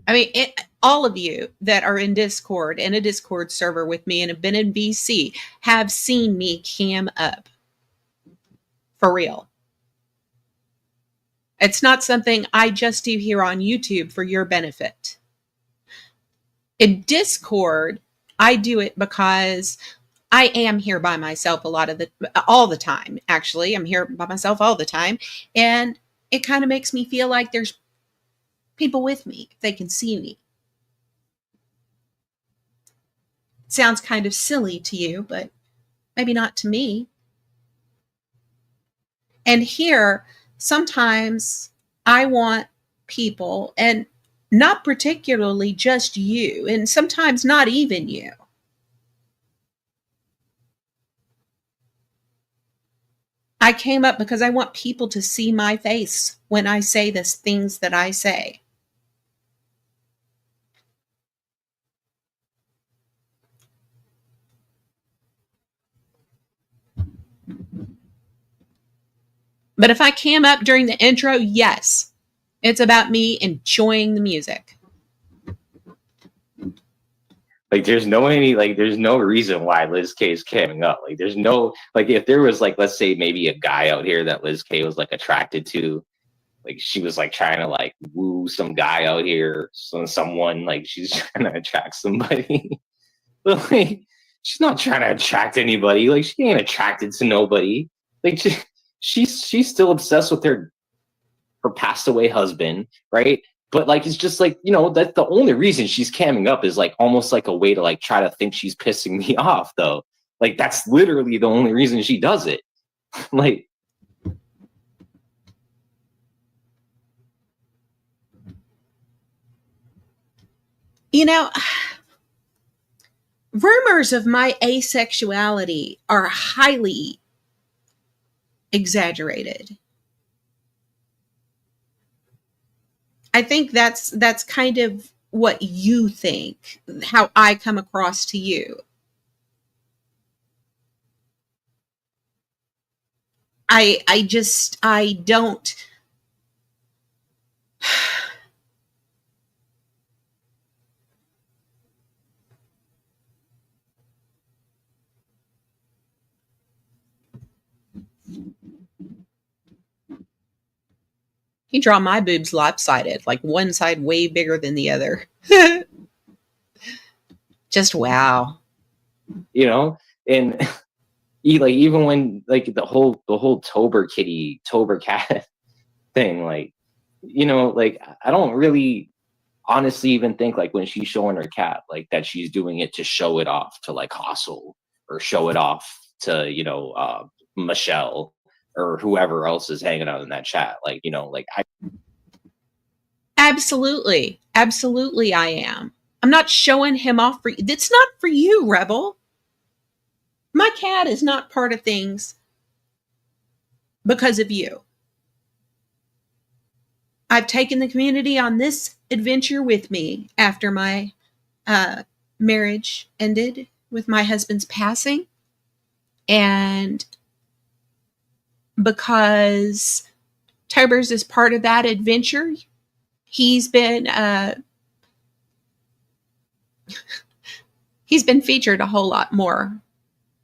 I mean, all of you that are in Discord and a Discord server with me and have been in VC have seen me cam up. For real. It's not something I just do here on YouTube for your benefit. In Discord, I do it because I am here by myself all the time. Actually, I'm here by myself all the time. And it kind of makes me feel like there's people with me. They can see me. It sounds kind of silly to you, but maybe not to me. And here, sometimes I want people, and not particularly just you, and sometimes not even you. I came up because I want people to see my face when I say the things that I say. But if I came up during the intro, yes, it's about me enjoying the music. There's no reason why Liz K is camming up. There's no, if there was let's say maybe a guy out here that Liz K was attracted to, she was trying to woo some guy out here, someone she's trying to attract somebody. But she's not trying to attract anybody. She ain't attracted to nobody. She's still obsessed with her passed away husband, right? But it's just that's the only reason she's camming up is almost a way to try to think she's pissing me off, though. That's literally the only reason she does it. Rumors of my asexuality are highly exaggerated. I think that's kind of what you think, how I come across to you. I don't. You draw my boobs lopsided, like one side way bigger than the other. Just wow. You know, and like even when like the whole Tober cat thing, like, you know, like I don't really honestly even think like when she's showing her cat like that she's doing it to show it off to like Hustle or show it off to, you know, Michelle or whoever else is hanging out in that chat. Like, you know, like I Absolutely. Absolutely I am. I'm not showing him off for you. It's not for you, Rebel. My cat is not part of things because of you. I've taken the community on this adventure with me after my marriage ended with my husband's passing. And because Tobers is part of that adventure, he's been featured a whole lot more,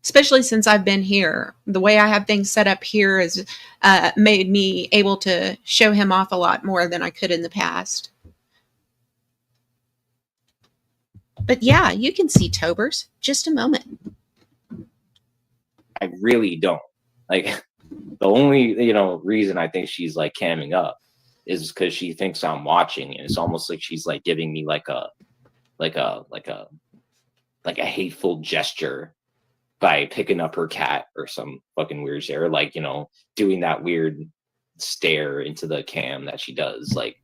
especially since I've been here. The way I have things set up here has made me able to show him off a lot more than I could in the past. But yeah, you can see Tobers. Just a moment. I really don't. Like the only, you know, reason I think she's like camming up is because she thinks I'm watching, and it's almost like she's like giving me like a hateful gesture by picking up her cat or some fucking weird shit, or like, you know, doing that weird stare into the cam that she does, like,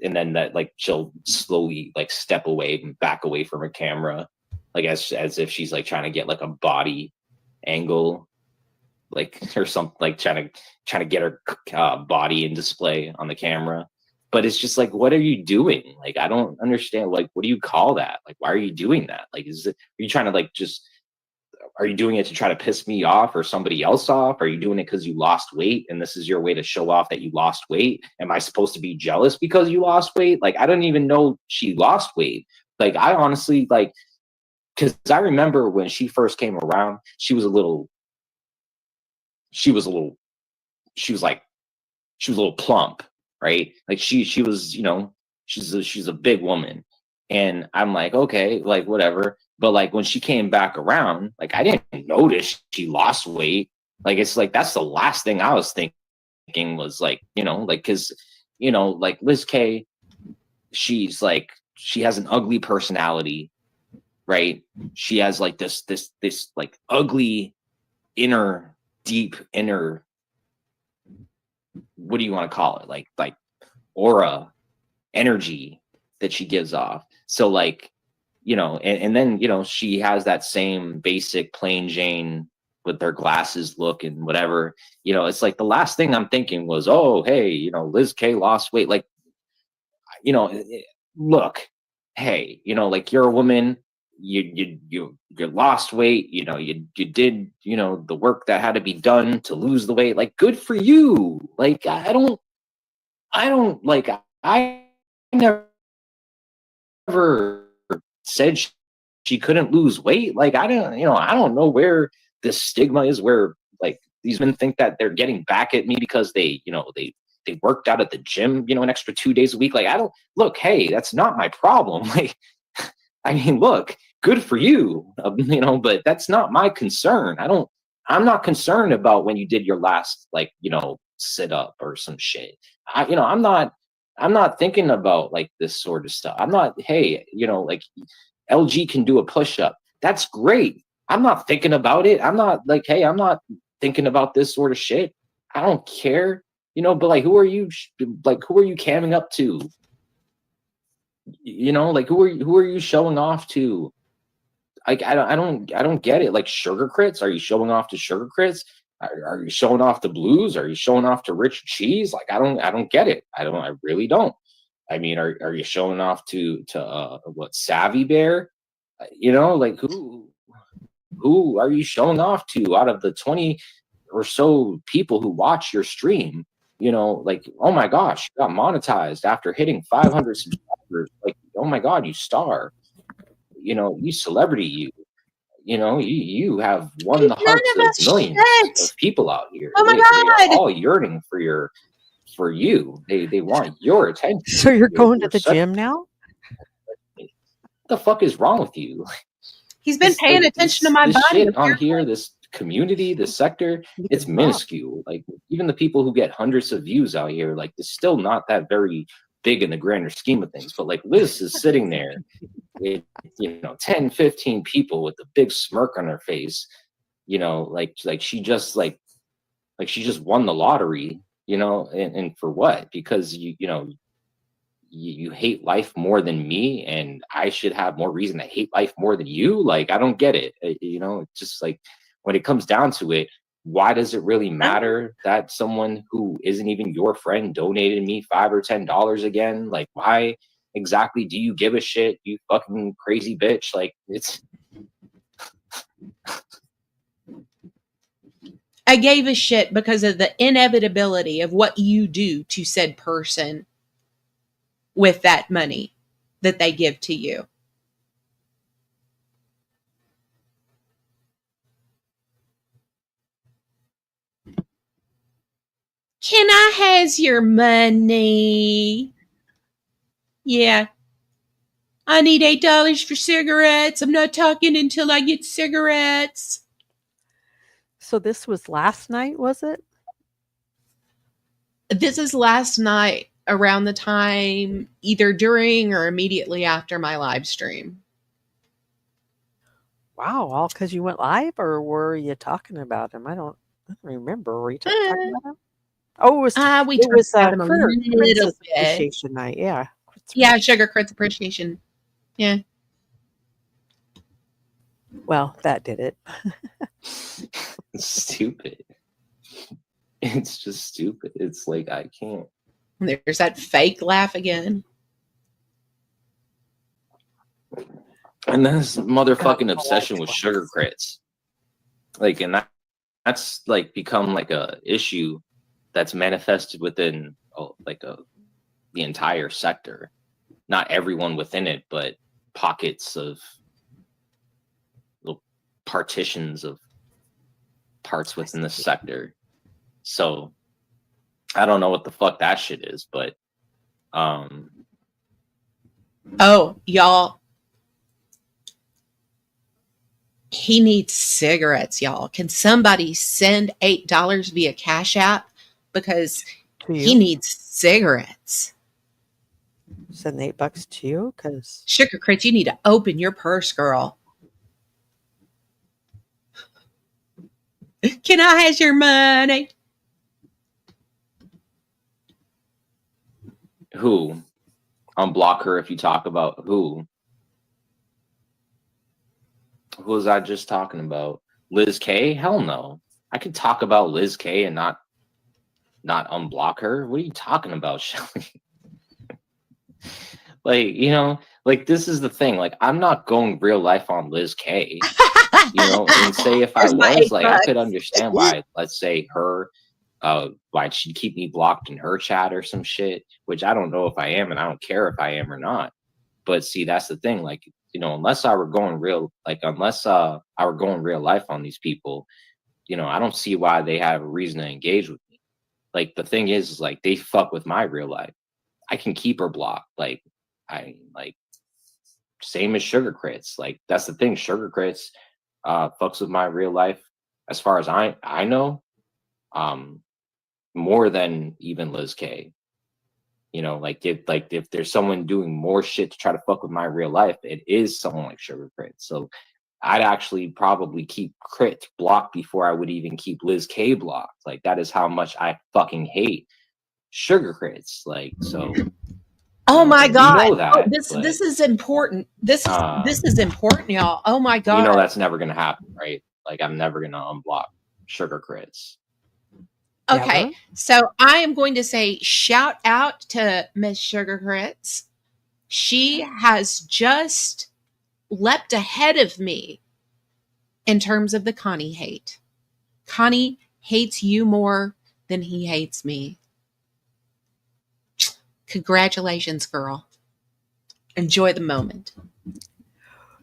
and then that like she'll slowly like step away and back away from her camera, like as if she's like trying to get like a body angle, like, or something, like trying to get her body in display on the camera. But it's just like, what are you doing? Like, I don't understand. Like, what do you call that? Like, why are you doing that? Like, are you trying to like are you doing it to try to piss me off or somebody else off? Are you doing it because you lost weight and this is your way to show off that you lost weight? Am I supposed to be jealous because you lost weight? Like, I didn't even know she lost weight. Like, I honestly, like, because I remember when she first came around, she was a little plump, right? Like she was, you know, she's a big woman. And I'm like, okay, like whatever. But like when she came back around, like I didn't notice she lost weight. Like it's like that's the last thing I was thinking was like, you know, like because, you know, like Liz K, she's like, she has an ugly personality, right? She has like this like ugly deep inner, what do you want to call it? Like aura, energy that she gives off. So like, you know, and then, you know, she has that same basic plain Jane with their glasses look and whatever, you know, it's like the last thing I'm thinking was, oh, hey, you know, Liz K lost weight. Like, you know, look, hey, you know, like you're a woman, you lost weight, you know, you did, you know, the work that had to be done to lose the weight. Like, good for you. Like, I don't like, I never said she couldn't lose weight. Like, I don't, you know, I don't know where this stigma is, where like these men think that they're getting back at me because they, you know, they worked out at the gym, you know, an extra 2 days a week. Like, I don't, look, hey, that's not my problem. Like, I mean, look, good for you, you know, but that's not my concern. I'm not concerned about when you did your last, like, you know, sit up or some shit. You know, I'm not thinking about like this sort of stuff. I'm not, hey, you know, like LG can do a push up. That's great. I'm not thinking about it. I'm not like, hey, I'm not thinking about this sort of shit. I don't care, you know, but like, who are you camming up to? You know, like who are you showing off to? Like, I don't get it. Like Sugar Crits, are you showing off to Sugar Crits? Are you showing off to Blues? Are you showing off to Rich Cheese? Like, I don't get it. I really don't. I mean, are you showing off to what, Savvy Bear? You know, like who are you showing off to out of the 20 or so people who watch your stream? You know, like, oh my gosh, you got monetized after hitting 500 subscribers. Like, oh my God, you star. You know, you celebrity, you know, you have won the None hearts of of us millions shit. of people out here. Oh They are my God. all yearning for you. They want your attention. So you're going to You're the such, gym now? what the fuck is wrong with you? He's been paying attention to my This body. shit on here, this community, this sector, You it's can rock. minuscule. Like, even the people who get hundreds of views out here, like, it's still not that very big in the grander scheme of things. But like, Liz is sitting there with, you know, 10, 15 people with a big smirk on her face, you know, like she just like she just won the lottery, you know, and for what? Because you know, you hate life more than me, and I should have more reason to hate life more than you. Like, I don't get it. You know, it's just like, when it comes down to it, why does it really matter that someone who isn't even your friend donated me $5 or $10 again? Like, why exactly do you give a shit, you fucking crazy bitch? Like, it's I gave a shit because of the inevitability of what you do to said person with that money that they give to you. Can I has your money? Yeah. I need $8 for cigarettes. I'm not talking until I get cigarettes. So this was last night, was it? This is last night around the time, either during or immediately after my live stream. Wow, all because you went live, or were you talking about him? I don't remember. Were you talking about him? Oh, We it talked was about him a Critter little Princess bit. Appreciation Night. Yeah. Yeah, Sugar Crits Appreciation. Yeah. Well, that did it. stupid. It's just stupid. It's like, I can't. There's that fake laugh again. And this motherfucking obsession with Sugar Crits. Like, and that's like become like a issue that's manifested within the entire sector. Not everyone within it, but pockets of little partitions of parts within the sector. So I don't know what the fuck that shit is, but oh, y'all, he needs cigarettes, y'all. Can somebody send $8 via Cash App? Because he needs cigarettes. Send $8 to you, because Sugar Crits, you need to open your purse, girl. Can I have your money? who? Unblock her if you talk about who? Who was I just talking about? Liz K? Hell no. I could talk about Liz K and not unblock her. What are you talking about, Shelly? Like, you know, like, this is the thing. Like, I'm not going real life on Liz K. You know, and say if I was, like, I could understand why, let's say her, why she'd keep me blocked in her chat or some shit, which I don't know if I am, and I don't care if I am or not. But see, that's the thing. Like, you know, unless I were going real life on these people, you know, I don't see why they have a reason to engage with me. Like, the thing is like, they fuck with my real life. I can keep her blocked. Like, same as Sugar Crits. Like, that's the thing. Sugar Crits fucks with my real life, as far as I know, more than even Liz K. You know, like, if there's someone doing more shit to try to fuck with my real life, it is someone like Sugar Crits. So I'd actually probably keep Crit blocked before I would even keep Liz K blocked. Like, that is how much I fucking hate Sugar Crits. Like, so. Oh my God! You know that, this is important. This is important, y'all. Oh my God! You know that's never gonna happen, right? Like, I'm never gonna unblock Sugar Crits. Okay, Never. so I am going to say shout out to Miss Sugar Grits. She has just leapt ahead of me in terms of the Connie hate. Connie hates you more than he hates me. Congratulations, girl. Enjoy the moment.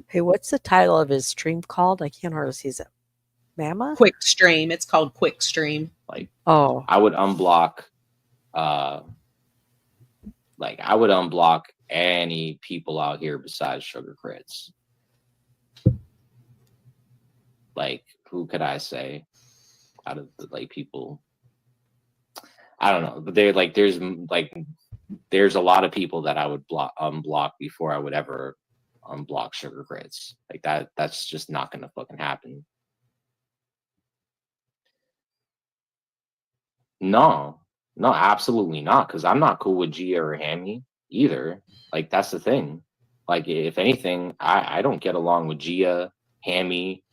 Hey, what's the title of his stream called? I can't hardly see it. Mama? Quick stream. It's called Quick Stream. Like, Oh, I would unblock, I would unblock any people out here besides Sugar Crits. Like, who could I say out of the people? I don't know, but they're like, there's a lot of people that I would unblock before I would ever unblock Sugar Crits. Like that's just not gonna fucking happen. No, absolutely not. Because I'm not cool with Gia or Hammy either. Like that's the thing. Like if anything, I don't get along with Gia, Hammy,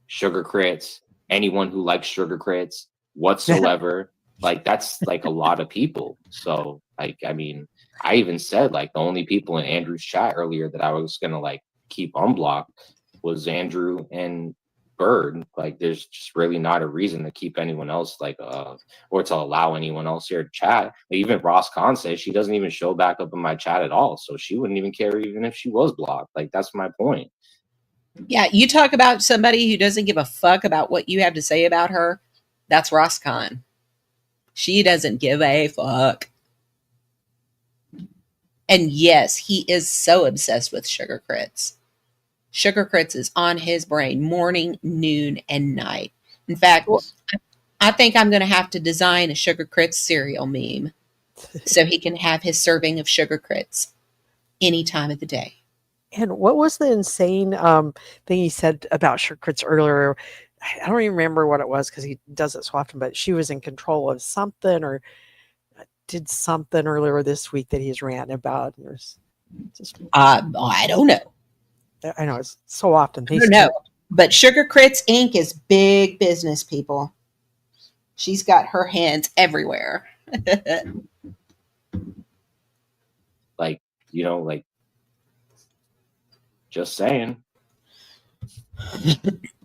Sugar Crits, anyone who likes Sugar Crits whatsoever. Like that's like a lot of people. So like I mean, I even said like the only people in Andrew's chat earlier that I was gonna like keep unblocked was Andrew and Bird. Like there's just really not a reason to keep anyone else like or to allow anyone else here to chat. Even Ross Khan says she doesn't even show back up in my chat at all. So she wouldn't even care even if she was blocked. Like that's my point. Yeah, you talk about somebody who doesn't give a fuck about what you have to say about her. That's Ross Khan. She doesn't give a fuck. And yes, he is so obsessed with Sugar Crits. Sugar Crits is on his brain morning, noon, and night. In fact, Well- I think I'm going to have to design a Sugar Crits cereal meme so he can have his serving of Sugar Crits any time of the day. and what was the insane thing he said about Sugar Crits earlier? I don't even remember what it was because he does it so often, but she was in control of something or did something earlier this week that he's ranting about. And there's just, I don't know. I know it's so often. I don't know. But Sugar Crits Inc. is big business, people. She's got her hands everywhere. Like, you know, like just saying.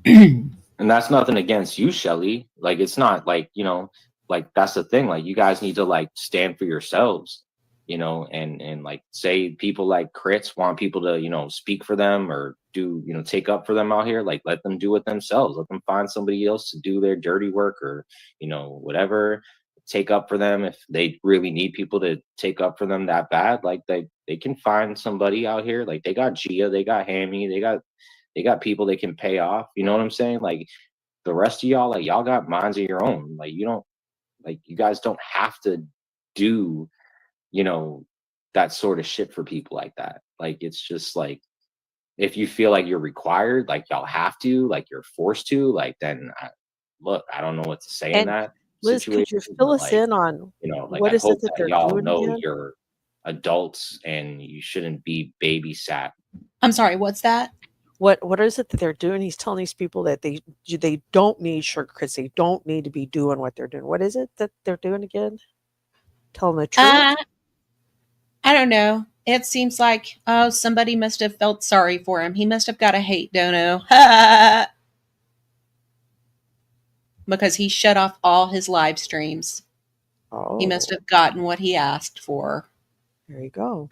And that's nothing against you, Shelly. Like it's not like, you know, like that's the thing. Like you guys need to like stand for yourselves, you know, and like say people like Crits want people to, you know, speak for them or do, you know, take up for them out here. Like let them do it themselves. Let them find somebody else to do their dirty work or, you know, whatever. Take up for them if they really need people to take up for them that bad. Like they can find somebody out here. Like they got Gia, they got Hammy, they got people they can pay off. You know what I'm saying? Like the rest of y'all, like y'all got minds of your own. Like you don't, like you guys don't have to do, you know, that sort of shit for people like that. Like it's just like if you feel like you're required, like y'all have to, like you're forced to, like then look, I don't know what to say in And that Liz, situation. could you fill but, us like, in on you know, like what I is it hope that that they're y'all doing know again? you're adults and you shouldn't be babysat. I'm sorry, what's that? What is it that they're doing? He's telling these people that they don't need Sugar Crits. They don't need to be doing what they're doing. What is it that they're doing again? Telling the truth? I don't know. It seems like, oh, somebody must have felt sorry for him. He must have got a hate dono. Because he shut off all his live streams. Oh, He must have gotten what he asked for. there you go.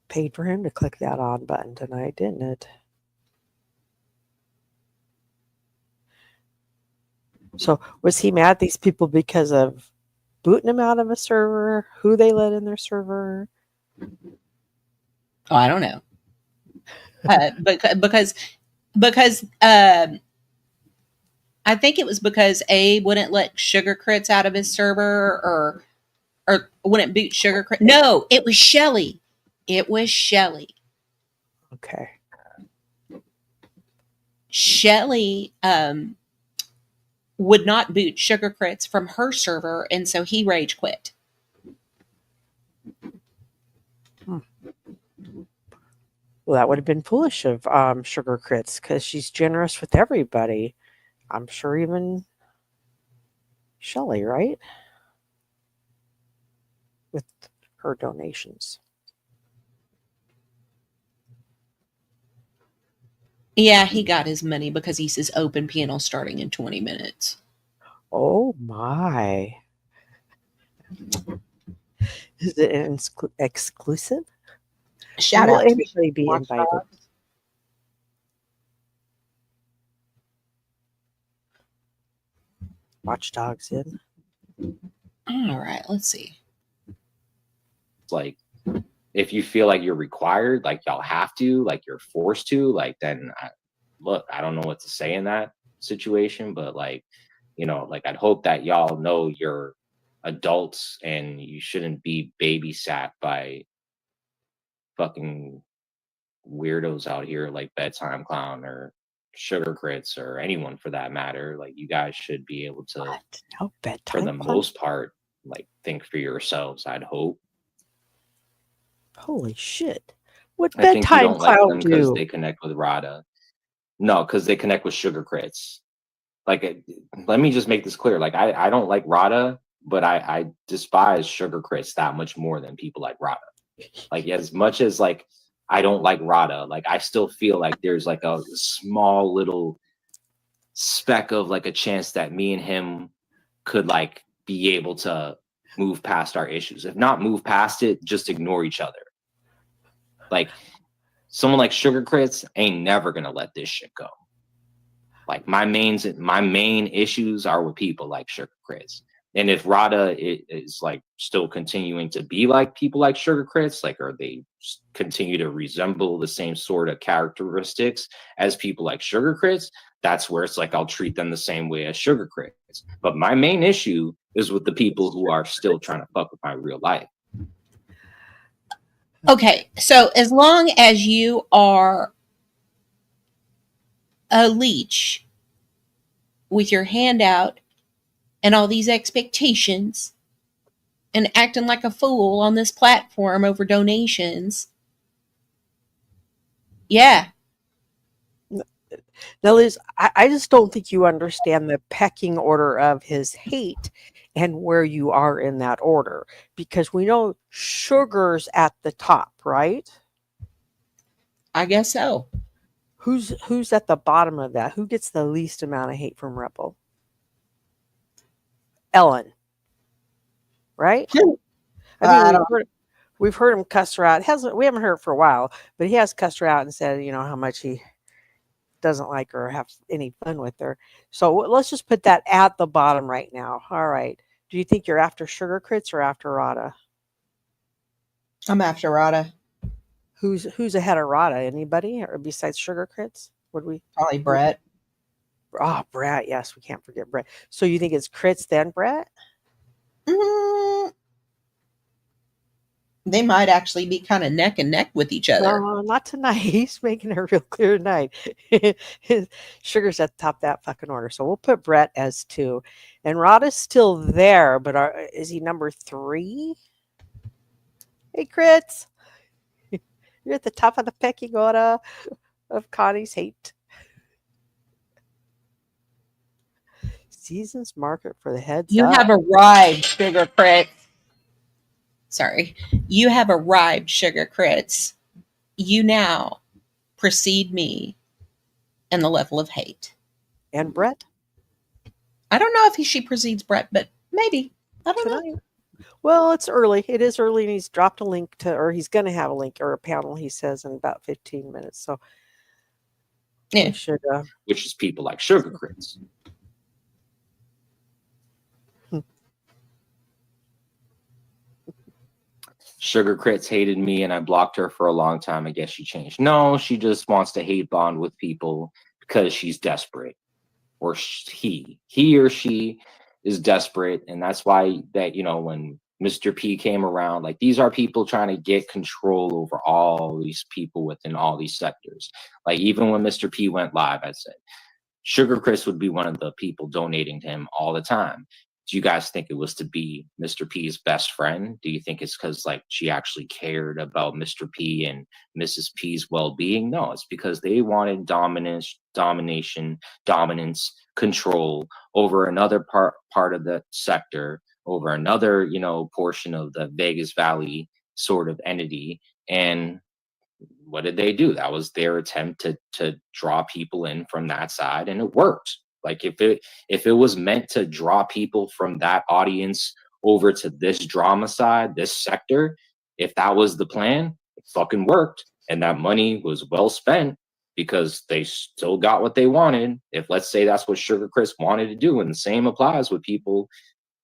Paid for him to click that on button tonight, didn't it? So was he mad at these people because of booting him out of a server? Who they let in their server? Oh, I don't know. Because I think it was because A wouldn't let Sugar Crits out of his server or wouldn't boot Sugar Crit. No, it was Shelly. It was Shelly. Okay. Shelly would not boot Sugar Crits from her server, and so he rage quit. Well, that would have been foolish of Sugar Crits because she's generous with everybody. I'm sure even Shelley, right? With her donations. Yeah, he got his money because he says open piano starting in 20 minutes. Oh my. Is it an exclusive? Shout Will out to anybody be invited? Watchdogs. Watchdogs in. All right, let's see. Like, if you feel like you're required, like y'all have to, like you're forced to, like then look, I don't know what to say in that situation, but like, you know, like I'd hope that y'all know you're adults and you shouldn't be babysat by fucking weirdos out here like Bedtime Clown or Sugar Crits or anyone for that matter. Like you guys should be able to, What? No for bedtime the clown? most part, like think for yourselves, I'd hope. Holy shit. What I think you bedtime don't like clown them because do? they connect with Rada. No, because they connect with Sugar Crits. Like, let me just make this clear. Like, I don't like Rada, but I despise Sugar Crits that much more than people like Rada. Like, as much as like I don't like Rada, like I still feel like there's like a small little speck of like a chance that me and him could like be able to move past our issues. If not move past it, just ignore each other. Like someone like Sugar Crits ain't never gonna let this shit go. Like my main issues are with people like Sugar Crits. And if Rada is like still continuing to be like people like Sugar Crits, like or they continue to resemble the same sort of characteristics as people like Sugar Crits, that's where it's like I'll treat them the same way as Sugar Crits. But my main issue is with the people who are still trying to fuck with my real life. Okay, so as long as you are a leech with your hand out and all these expectations and acting like a fool on this platform over donations, yeah. Now, Liz, I just don't think you understand the pecking order of his hate and where you are in that order. Because we know Sugar's at the top, right? I guess so. Who's at the bottom of that? Who gets the least amount of hate from Rebel? Ellen, right? I mean, we've heard him cuss her out. We haven't heard it for a while, but he has cussed her out and said, you know, how much he doesn't like her or have any fun with her. So let's just put that at the bottom right now. All right. Do you think you're after Sugar Crits or after Rada? I'm after Rada. Who's ahead of Rada? Anybody or besides Sugar Crits? Would we? Probably Brett. Oh, Brett. Yes, we can't forget Brett. So you think it's Crits then Brett? They might actually be kind of neck and neck with each other. No, not tonight. He's making it real clear tonight. Sugar's at the top of that fucking order. So we'll put Brett as 2. And Rada's still there, but is he number 3? Hey, Crits. You're at the top of the pecking order of Connie's hate. Seasons market for the heads You up. have arrived, Sugar Crits. Sorry. You have arrived, Sugar Crits. You now precede me in the level of hate. And Brett? I don't know if she precedes Brett, but maybe. I don't know. Tonight. Well, it's early. It is early, and he's dropped a link to, or he's going to have a link or a panel, he says, in about 15 minutes. So Yeah. we should. Which is people like Sugar Crits. Sugar Crits hated me and I blocked her for a long time. I guess she changed. No, she just wants to hate bond with people because she's desperate. Or he or she is desperate. And that's why that, you know, when Mr. P came around, like these are people trying to get control over all these people within all these sectors. Like even when Mr. P went live, I said, Sugar Chris would be one of the people donating to him all the time. do you guys think it was to be Mr. P's best friend? Do you think it's because like she actually cared about Mr. P and Mrs. P's well-being? No, it's because they wanted domination, dominance, control over another part of the sector, over another, you know, portion of the Vegas Valley sort of entity. And what did they do? That was their attempt to draw people in from that side, and it worked. Like if it was meant to draw people from that audience over to this drama side, this sector, if that was the plan, it fucking worked. And that money was well spent because they still got what they wanted. If let's say that's what Sugar Chris wanted to do, and the same applies with people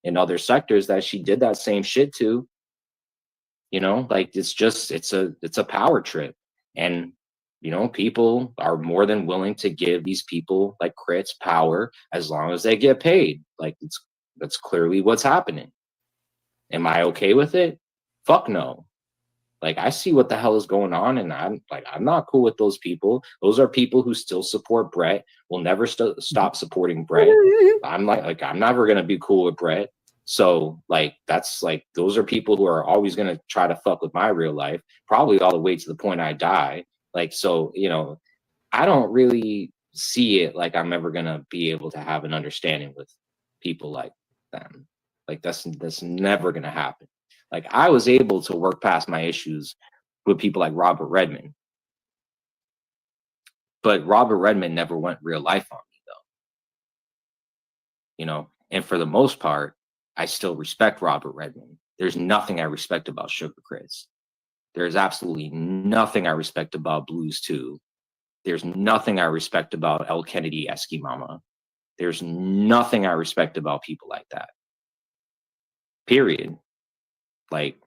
in other sectors that she did that same shit to, you know, like it's a power trip. And you know, people are more than willing to give these people like crits power as long as they get paid. Like that's clearly what's happening. Am I okay with it? Fuck no. Like I see what the hell is going on, and I'm not cool with those people. Those are people who still support Brett. Will never stop supporting Brett. I'm like I'm never gonna be cool with Brett. So like that's like those are people who are always gonna try to fuck with my real life, probably all the way to the point I die. Like, so, you know, I don't really see it like I'm ever going to be able to have an understanding with people like them. Like, that's never going to happen. Like, I was able to work past my issues with people like Robert Redmond. But Robert Redmond never went real life on me, though. You know, and for the most part, I still respect Robert Redmond. There's nothing I respect about Sugar Chris. There's absolutely nothing I respect about Blues 2. There's nothing I respect about El Kennedy Eskimama. There's nothing I respect about people like that. Period. Like,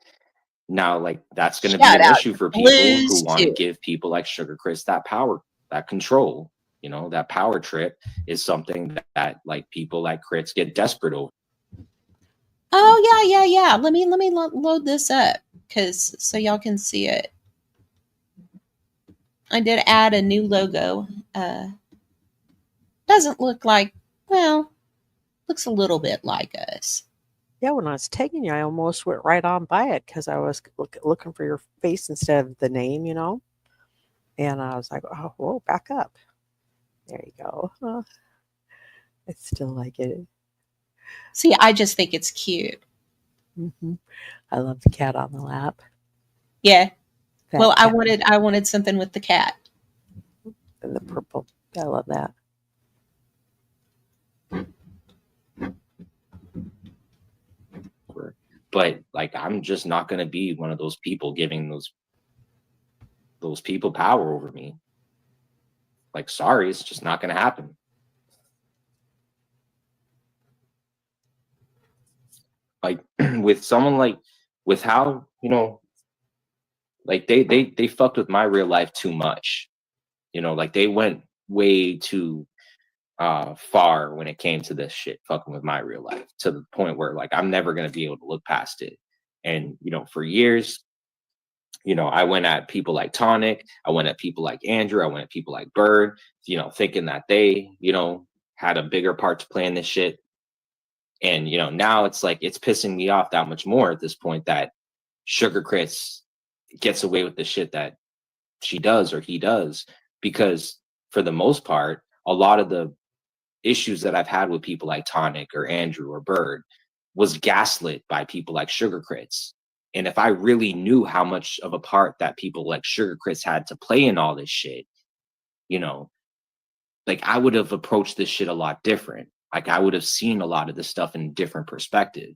now, like, that's going to be an issue for people who want to give people like Sugar Chris that power, that control. You know, that power trip is something that like, people like Crits get desperate over. Oh, yeah. Let me load this up so y'all can see it. I did add a new logo. Doesn't look like, well, looks a little bit like us. Yeah, when I was taking you, I almost went right on by it because I was looking for your face instead of the name, you know. And I was like, oh, whoa, back up. There you go. I still like it. See, I just think it's cute. Mm-hmm. I love the cat on the lap. Yeah. That well, cat. I wanted something with the cat. And the purple. I love that. But like, I'm just not going to be one of those people giving those people power over me. Like, sorry, it's just not going to happen. Like with someone like, with how, you know, like they fucked with my real life too much. You know, like they went way too far when it came to this shit, fucking with my real life, to the point where like I'm never going to be able to look past it. And you know, for years, you know, I went at people like Tonic, I went at people like Andrew, I went at people like Bird, you know, thinking that they, you know, had a bigger part to play in this shit. And you know, now it's like it's pissing me off that much more at this point that Sugar Chris gets away with the shit that she does or he does, because for the most part, a lot of the issues that I've had with people like Tonic or Andrew or Bird was gaslit by people like Sugar Crits. And if I really knew how much of a part that people like Sugar Crits had to play in all this shit, you know, like I would have approached this shit a lot different. Like I would have seen a lot of this stuff in a different perspective.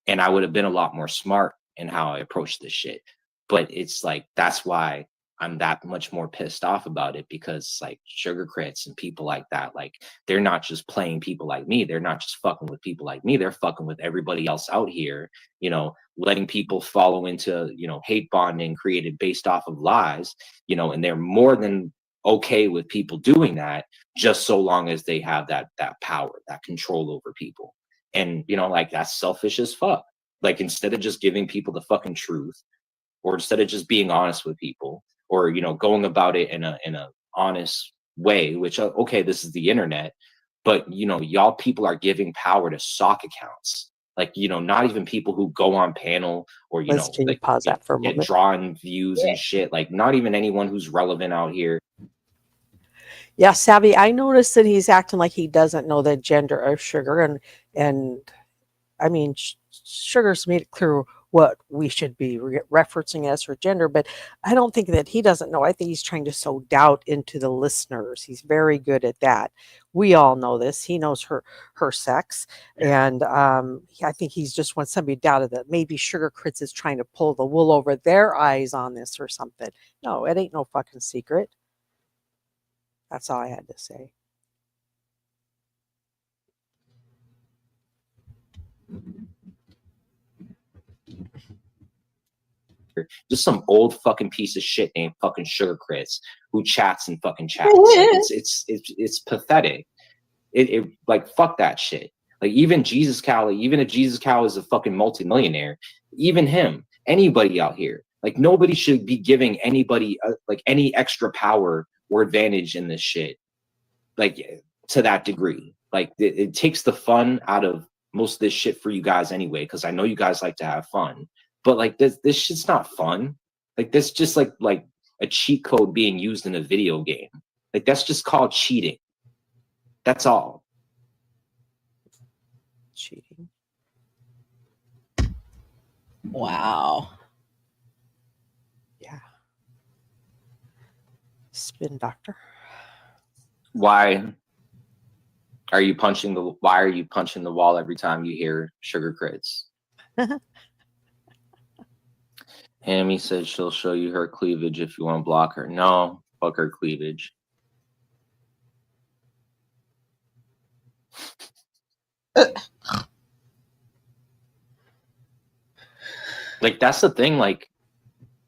And I would have been a lot more smart in how I approached this shit. But it's like, that's why I'm that much more pissed off about it, because like Sugar Crits and people like that, like they're not just playing people like me. They're not just fucking with people like me. They're fucking with everybody else out here, you know, letting people follow into, you know, hate bonding created based off of lies, you know, and they're more than okay with people doing that, just so long as they have that power, that control over people. And, you know, like that's selfish as fuck. Like instead of just giving people the fucking truth, or instead of just being honest with people, or, you know, going about it in a honest way, which, okay, this is the internet, but y'all people are giving power to sock accounts. Like, not even people who go on panel or, Liz, can you like, pause that for a get moment? drawing views and shit. Like, not even anyone who's relevant out here. Yeah, Savvy, I noticed that he's acting like he doesn't know the gender of Sugar, and I mean, Sugar's made it clear what we should be referencing as her gender, but I don't think that he doesn't know. I think he's trying to sow doubt into the listeners. He's very good at that. We all know this. He knows her sex, and I think he's just wants somebody doubted that maybe Sugar Crits is trying to pull the wool over their eyes on this or something. No, it ain't no fucking secret. That's all I had to say. Just some old fucking piece of shit named fucking Sugar Crits who chats and fucking chats. Like, it's pathetic. It like, fuck that shit. Like, even Jesus Cow, even if Jesus Cow is a fucking multimillionaire, even him, anybody out here, like, nobody should be giving anybody like any extra power or advantage in this shit, like, to that degree. Like, it takes the fun out of most of this shit for you guys anyway, because I know you guys like to have fun, but like, this shit's not fun. Like, this just like a cheat code being used in a video game. Like, that's just called cheating. That's all. Cheating. Wow. Yeah. Spin doctor. Why are you punching the wall every time you hear Sugar Crits? Hammy said she'll show you her cleavage if you want to block her. No, fuck her cleavage. Like, that's the thing. Like,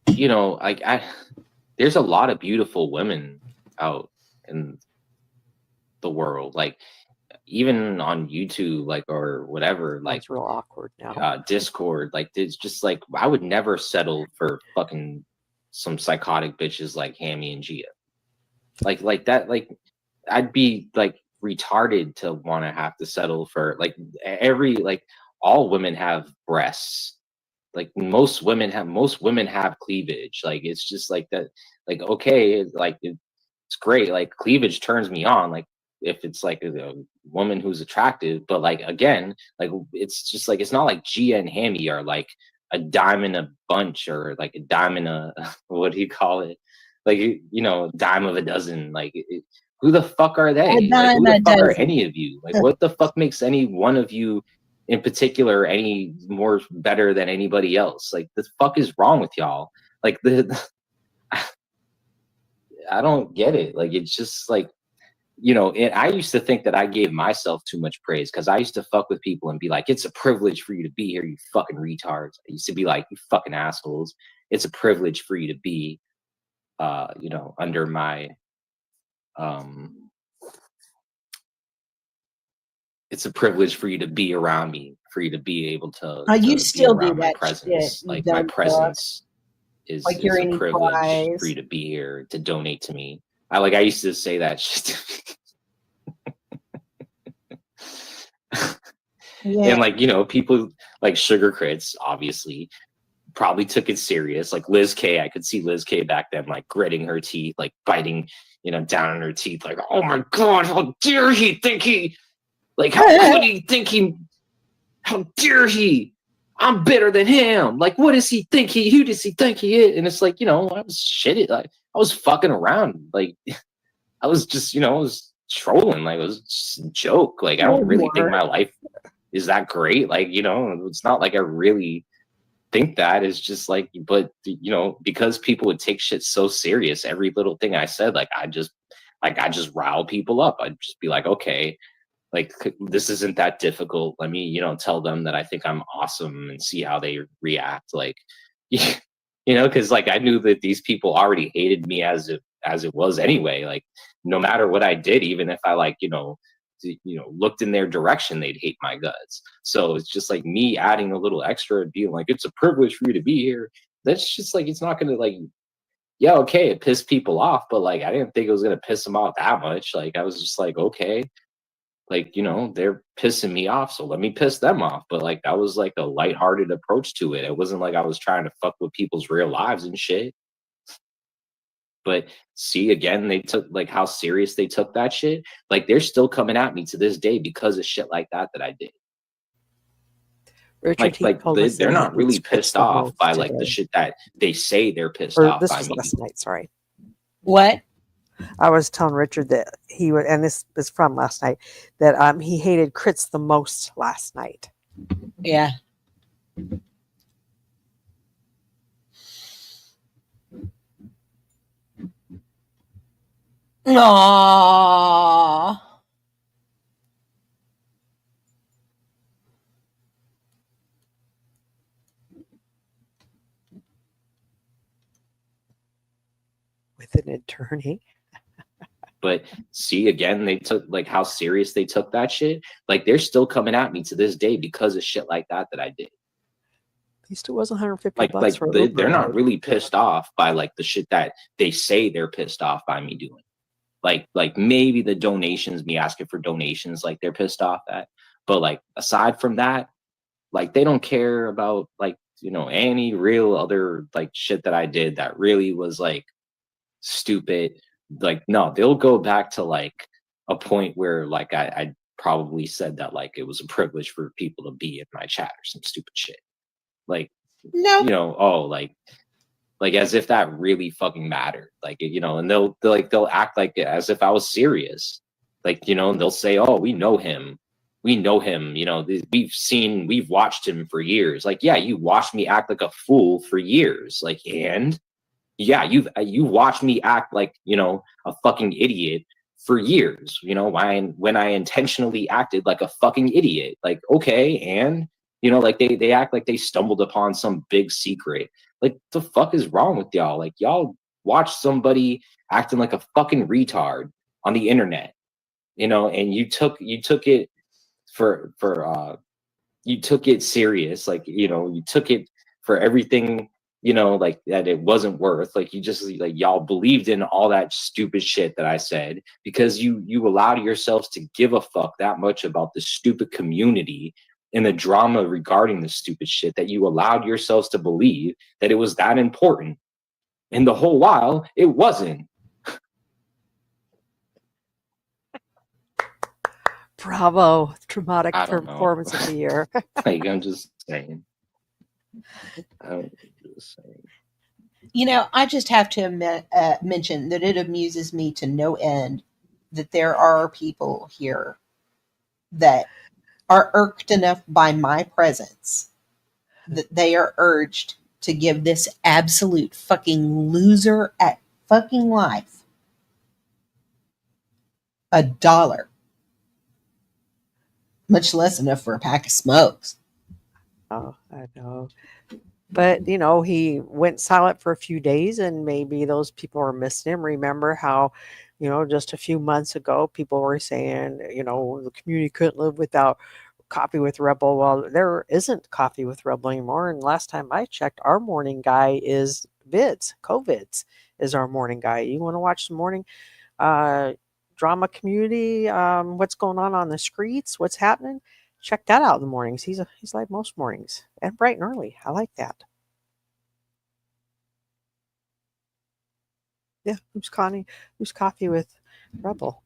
there's a lot of beautiful women out in the world. Like, even on YouTube, like, or whatever, like, it's real awkward now. Discord, like, it's just like, I would never settle for fucking some psychotic bitches like Hammy and Gia. Like that. Like, I'd be like retarded to want to have to settle for like all women have breasts. Like, most women have cleavage. Like, it's just like that. Like, okay, like, it's great. Like, cleavage turns me on. Like, if it's like a woman who's attractive, but like, again, like, it's just like, it's not like Gia and Hammy are like a dime in a bunch, or like a dime in a what do you call it? Like, dime of a dozen. Like, who the fuck are they? Like, who the fuck are any of you? Like, what the fuck makes any one of you in particular any more better than anybody else? Like, the fuck is wrong with y'all? Like, I don't get it. Like, it's just like, I used to think that I gave myself too much praise, because I used to fuck with people and be like, it's a privilege for you to be here, you fucking retards. I used to be like, you fucking assholes. It's a privilege for you to be, under my, it's a privilege for you to be around me, for you to be able to, you still be do around my that presence. shit, Like, my presence is Like, a you're any privilege prize. for you to be here, to donate to me. I used to say that shit. Yeah. And like, people like Sugar Crits obviously probably took it serious. Like, Liz K, I could see Liz K back then, like, gritting her teeth, like biting, down on her teeth, like, oh my God, how dare he think he, like, how could he think he, how dare he? I'm better than him. Like, what does he think who does he think he is? And it's like, I was shitty. Like, I was fucking around. Like, I was just, I was trolling. Like, it was just a joke. Like, I don't really think my life is that great. Like, it's not like I really think that. It's just like, but because people would take shit so serious, every little thing I said, like, I just rile people up. I'd just be like, okay, like, this isn't that difficult. Let me, tell them that I think I'm awesome and see how they react. Like, because like, I knew that these people already hated me as it was anyway. Like, no matter what I did, even if I like, looked in their direction, they'd hate my guts. So it's just like me adding a little extra and being like, it's a privilege for you to be here. That's just like, it's not going to, like, yeah, okay, it pissed people off, but like, I didn't think it was going to piss them off that much. Like, I was just like, okay, Like, they're pissing me off, so let me piss them off. But like that was like a lighthearted approach to it. It wasn't like I was trying to fuck with people's real lives and shit. But see, again, they took like how serious they took that shit. Like they're still coming at me to this day because of shit like that I did. Richard Like told us they're that he not really hates Fritz pissed the off most by like the today. shit that they say they're pissed Or off this by was me. last night, sorry. What? I was telling Richard that he would, and this is from last night, that he hated Kritz the most last night. Yeah. Aww. With an attorney. But see, again, they took like how serious they took that shit. Like they're still coming at me to this day because of shit like that I did. At least it wasn't 150 Like bucks for they're Uber not ride. really pissed off by like the shit that they say they're pissed off by me doing. Like maybe the donations, me asking for donations, like they're pissed off at. But like aside from that, like they don't care about like any real other like shit that I did that really was like stupid. Like no, they'll go back to like a point where like I probably said that like it was a privilege for people to be in my chat or some stupid shit. Like No. like as if that really fucking mattered. Like and they'll act like as if I was serious. Like and they'll say, "Oh, we know him. We know him. We've watched him for years." Like, yeah, you watched me act like a fool for years. Like, and yeah, you watched me act like a fucking idiot for years. When I intentionally acted like a fucking idiot. Like, okay, and like they act like they stumbled upon some big secret. Like, the fuck is wrong with y'all? Like, y'all watch somebody acting like a fucking retard on the internet, and you took it for you took it serious. Like, you took it for everything, like that it wasn't worth. Like, you just like y'all believed in all that stupid shit that I said because you allowed yourselves to give a fuck that much about the stupid community and the drama regarding the stupid shit that you allowed yourselves to believe that it was that important. And the whole while it wasn't. Bravo. Dramatic I don't know. performance of the year. Like, I'm just saying. I'm just saying. I just have to mention that it amuses me to no end that there are people here that are irked enough by my presence that they are urged to give this absolute fucking loser at fucking life $1, much less enough for a pack of smokes. Oh, I know. But, he went silent for a few days and maybe those people were missing him. Remember how, just a few months ago, people were saying, the community couldn't live without Coffee with Rebel. Well, there isn't Coffee with Rebel anymore. And last time I checked, our morning guy is COVIDs is our morning guy. You want to watch the morning drama community, what's going on the streets, what's happening? Check that out in the mornings. He's like most mornings and bright and early. I like that. Yeah, who's Coffee with Rebel?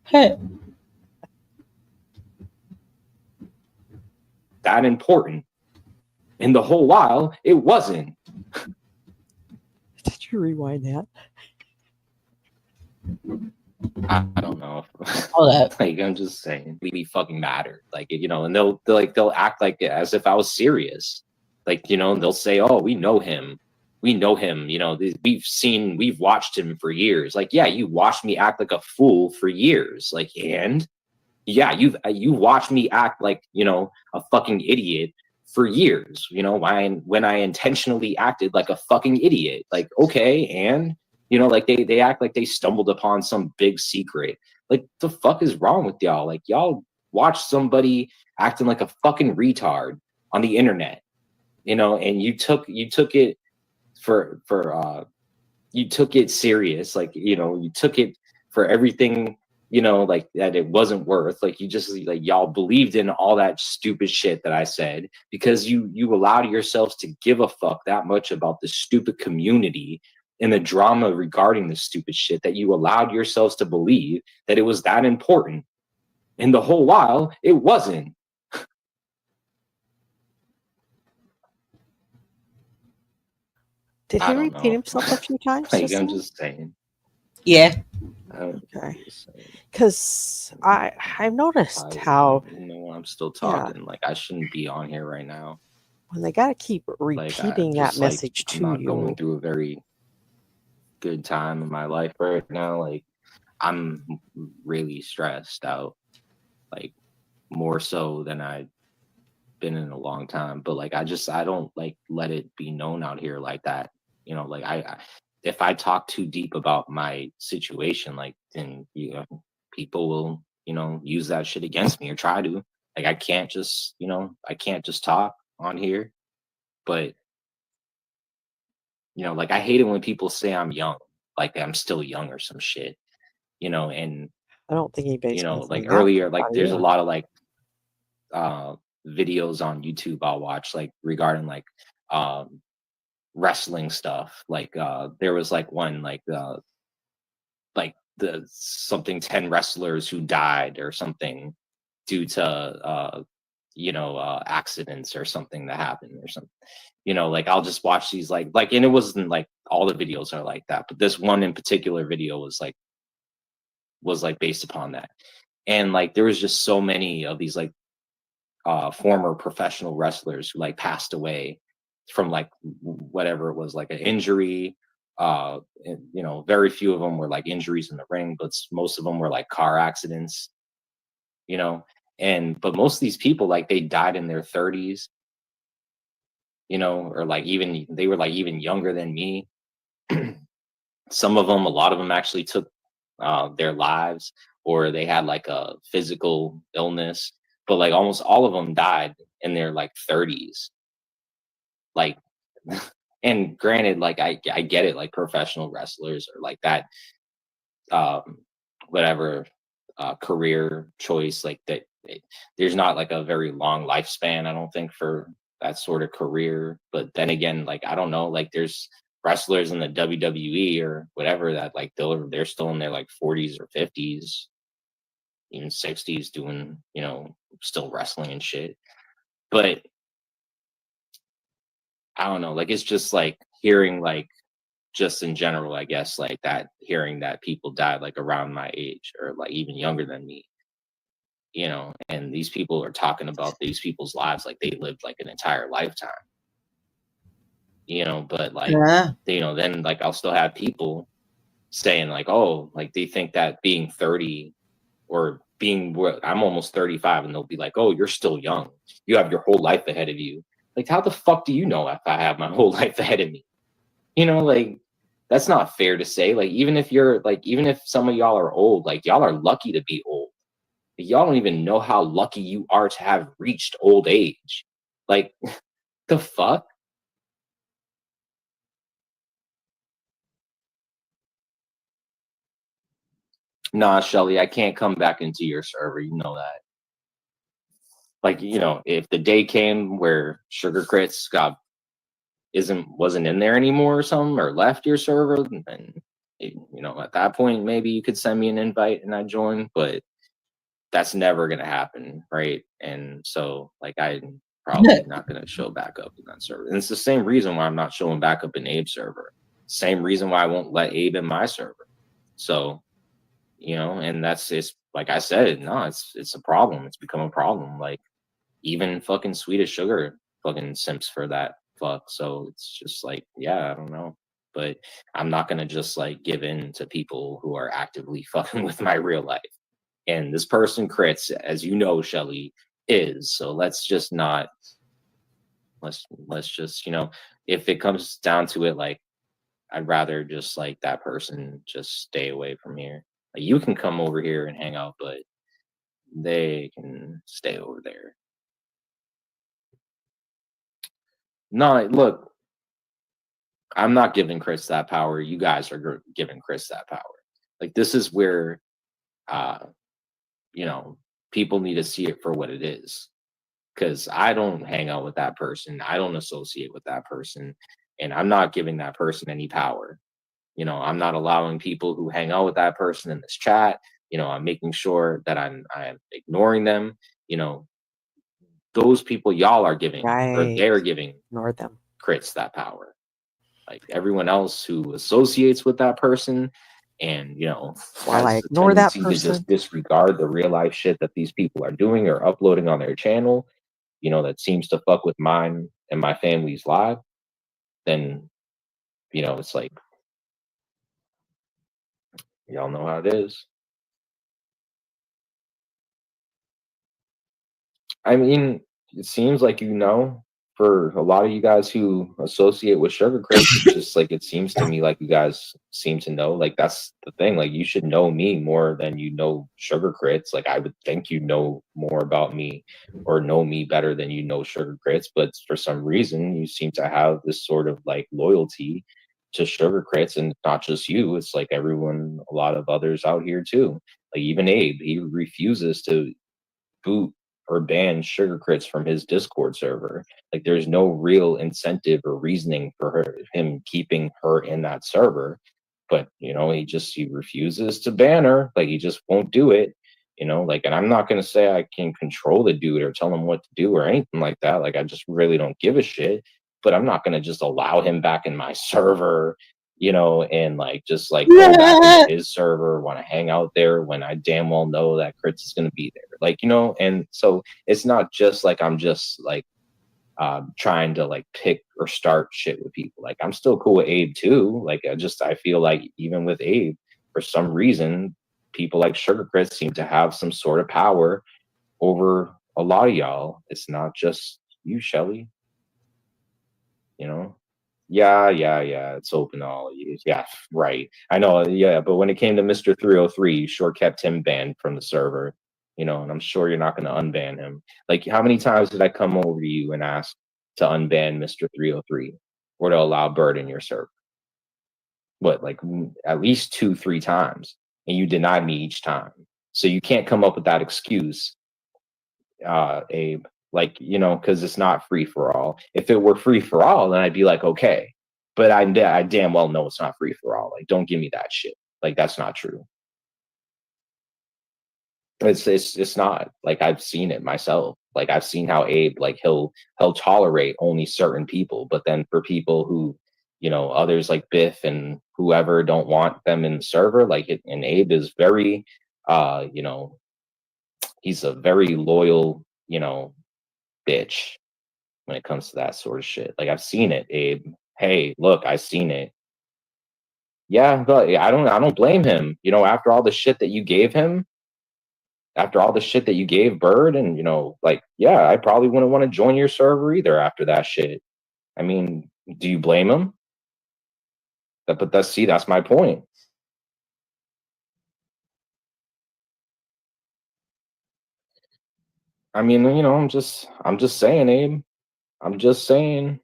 Hey. That important. And the whole while it wasn't. Did you rewind that? I don't know. Hold up. Like, I'm just saying, we fucking mattered. Like, and they'll act like as if I was serious. Like, they'll say, "Oh, we know him. We know him. We've watched him for years." Like, yeah, you watched me act like a fool for years. Like, and yeah, you watched me act like a fucking idiot for years. When I intentionally acted like a fucking idiot. Like, okay, and like they act like they stumbled upon some big secret. Like, the fuck is wrong with y'all? Like, y'all watch somebody acting like a fucking retard on the internet, and you took it for you took it serious. Like, you took it for everything, you know, like that it wasn't worth, like you just like y'all believed in all that stupid shit that I said because you allowed yourselves to give a fuck that much about the stupid community and the drama regarding the stupid shit that you allowed yourselves to believe that it was that important. And the whole while it wasn't. Did I he don't repeat know. himself a few times? Like Just I'm now? just saying. Yeah. Okay. Just saying. Because I've noticed how, you know, I'm still yeah, talking. Like I shouldn't be on here right now. when they got to keep Like I repeating that just like message I'm to not going you, through a very good time in my life right now. Like I'm really stressed out. Like more so than I've been in a long time. But like I don't like let it be known out here like that. You know, like if I talk too deep about my situation, like then you know people will, you know, use that shit against me or try to. Like I can't just, you know, I can't just talk on here. But you know, like I hate it when people say I'm young, like I'm still young or some shit, you know, and I don't think anybody's you know, going to like think that earlier, like about there's a you. lot of like uh videos on YouTube I'll watch like regarding um wrestling stuff. Like there was like one like the something 10 wrestlers who died or something due to you know accidents or something that happened or something. You know, like I'll just watch these like and it wasn't like all the videos are like that, but this one in particular video was like based upon that. And like there was just so many of these like former professional wrestlers who like passed away from like whatever it was, like an injury. And, you know, very few of them were like injuries in the ring, but most of them were like car accidents. You know, and but most of these people like they died in their 30s. You know, or like even they were like even younger than me. Some of them, a lot of them actually took their lives, or they had like a physical illness. But like almost all of them died in their like 30s. Like, and granted, like I get it, like professional wrestlers or like that, um, whatever career choice, like that. There's not like a very long lifespan, I don't think, for that sort of career. But then again, like I don't know, like there's wrestlers in the WWE or whatever that like they're still in their like 40s or 50s, even 60s, doing, you know, still wrestling and shit. But I don't know, like it's just like hearing like just in general, I guess, like that, hearing that people died like around my age or like even younger than me, you know, and these people are talking about these people's lives like they lived like an entire lifetime, you know, but like, Yeah. you know, then like I'll still have people saying like, oh, like they think that being 30 or being what I'm almost 35 and they'll be like, oh, you're still young. You have your whole life ahead of you. Like, how the fuck do you know if I have my whole life ahead of me? You know, like that's not fair to say. Like, even if you're like, even if some of y'all are old, like y'all are lucky to be old. Like, y'all don't even know how lucky you are to have reached old age. Like, the fuck? Nah, Shelly, I can't come back into your server. You know that. Like, you know, if the day came where Sugar Crits wasn't in there anymore or something, or left your server, then you know, at that point maybe you could send me an invite and I join, but that's never gonna happen, right? And so like I'm probably not gonna show back up in that server. And it's the same reason why I'm not showing back up in Abe's server. Same reason why I won't let Abe in my server. So, you know, and that's it's like I said, no, it's a problem. It's become a problem. Like even fucking Swedish Sugar fucking simps for that fuck. So it's just like, yeah, I don't know. But I'm not gonna just like give in to people who are actively fucking with my real life. And this person crits, as you know, Shelly, is. So let's just not let's just, you know, if it comes down to it, like I'd rather just like that person just stay away from here. Like you can come over here and hang out, but they can stay over there. No, look, I'm not giving Chris that power. You guys are giving Chris that power. Like this is where you know, people need to see it for what it is. Because I don't hang out with that person. I don't associate with that person. And I'm not giving that person any power. You know, I'm not allowing people who hang out with that person in this chat. You know, I'm making sure that I'm ignoring them. You know, those people y'all are giving or Right. they're giving Ignore them. crits that power. Like everyone else who associates with that person and, you know, While I has a ignore that tendency to person, just disregard the real life shit that these people are doing or uploading on their channel, you know, that seems to fuck with mine and my family's life, then, you know, it's like, y'all know how it is. I mean, it seems like, you know, for a lot of you guys who associate with sugar crits, it's just like it seems to me like you guys seem to know. Like that's the thing. Like you should know me more than you know sugar crits. Like I would think you know more about me or know me better than you know sugar crits. But for some reason, you seem to have this sort of like loyalty to sugar crits, and not just you. It's like everyone, a lot of others out here too. Like even Abe, he refuses to boot or ban sugar crits from his Discord server. Like there's no real incentive or reasoning for him keeping her in that server. But you know, he refuses to ban her. Like he just won't do it. You know, like, and I'm not gonna say I can control the dude or tell him what to do or anything like that. Like I just really don't give a shit. But I'm not gonna just allow him back in my server, you know, and like just like go back into his server, want to hang out there when I damn well know that Crits is gonna be there. Like, you know, and so it's not just like I'm just like trying to like pick or start shit with people. Like I'm still cool with Abe too. Like I feel like even with Abe, for some reason, people like Sugar Crits seem to have some sort of power over a lot of y'all. It's not just you, Shelly. You know? Yeah. It's open to all of you. Yeah, right. I know. Yeah, but when it came to Mr. 303, you sure kept him banned from the server. You know, and I'm sure you're not going to unban him. Like, how many times did I come over to you and ask to unban Mr. 303 or to allow Bird in your server? What, like at least 2, 3 times, and you denied me each time. So you can't come up with that excuse, Abe. Like, you know, because it's not free for all. If it were free for all, then I'd be like, okay. But I damn well know it's not free for all. Like, don't give me that shit. Like, that's not true. It's not. Like, I've seen it myself. Like, I've seen how Abe, like, he'll tolerate only certain people, but then for people who, you know, others like Biff and whoever don't want them in the server, like it, and Abe is very you know, he's a very loyal, you know, bitch when it comes to that sort of shit. Like I've seen it, Abe. Hey, look, I've seen it. Yeah, but I don't blame him. You know, after all the shit that you gave him, after all the shit that you gave Bird, and you know, like, yeah, I probably wouldn't want to join your server either after that shit. I mean, do you blame him? But that's my point. I mean, you know, I'm just saying, Abe. I'm just saying.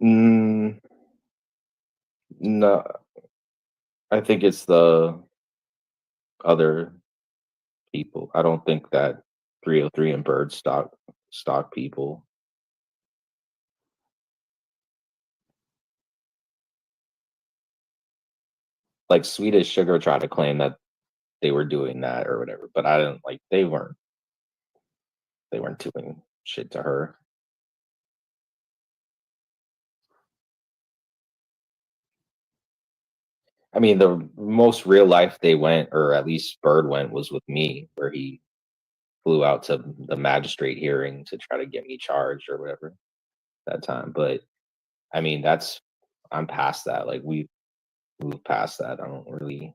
Mm, no, I think it's the other people. I don't think that 303 and Bird stock people. Like Swedish Sugar tried to claim that they were doing that or whatever, but I didn't like they weren't doing shit to her. I mean, the most real life they went, or at least Bird went, was with me, where he flew out to the magistrate hearing to try to get me charged or whatever that time. But I mean, I'm past that. Like we moved past that. I don't really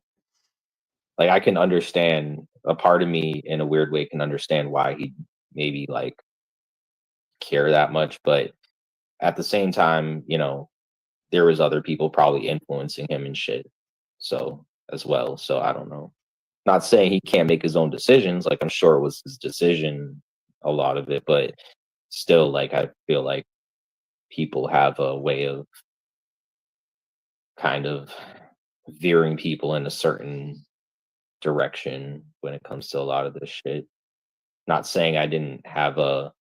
like. I can understand, a part of me in a weird way can understand why he maybe like care that much, but at the same time, you know, there was other people probably influencing him and shit. So as well. So I don't know. Not saying he can't make his own decisions. Like I'm sure it was his decision a lot of it, but still, like, I feel like people have a way of kind of veering people in a certain direction when it comes to a lot of this shit. Not saying I didn't have a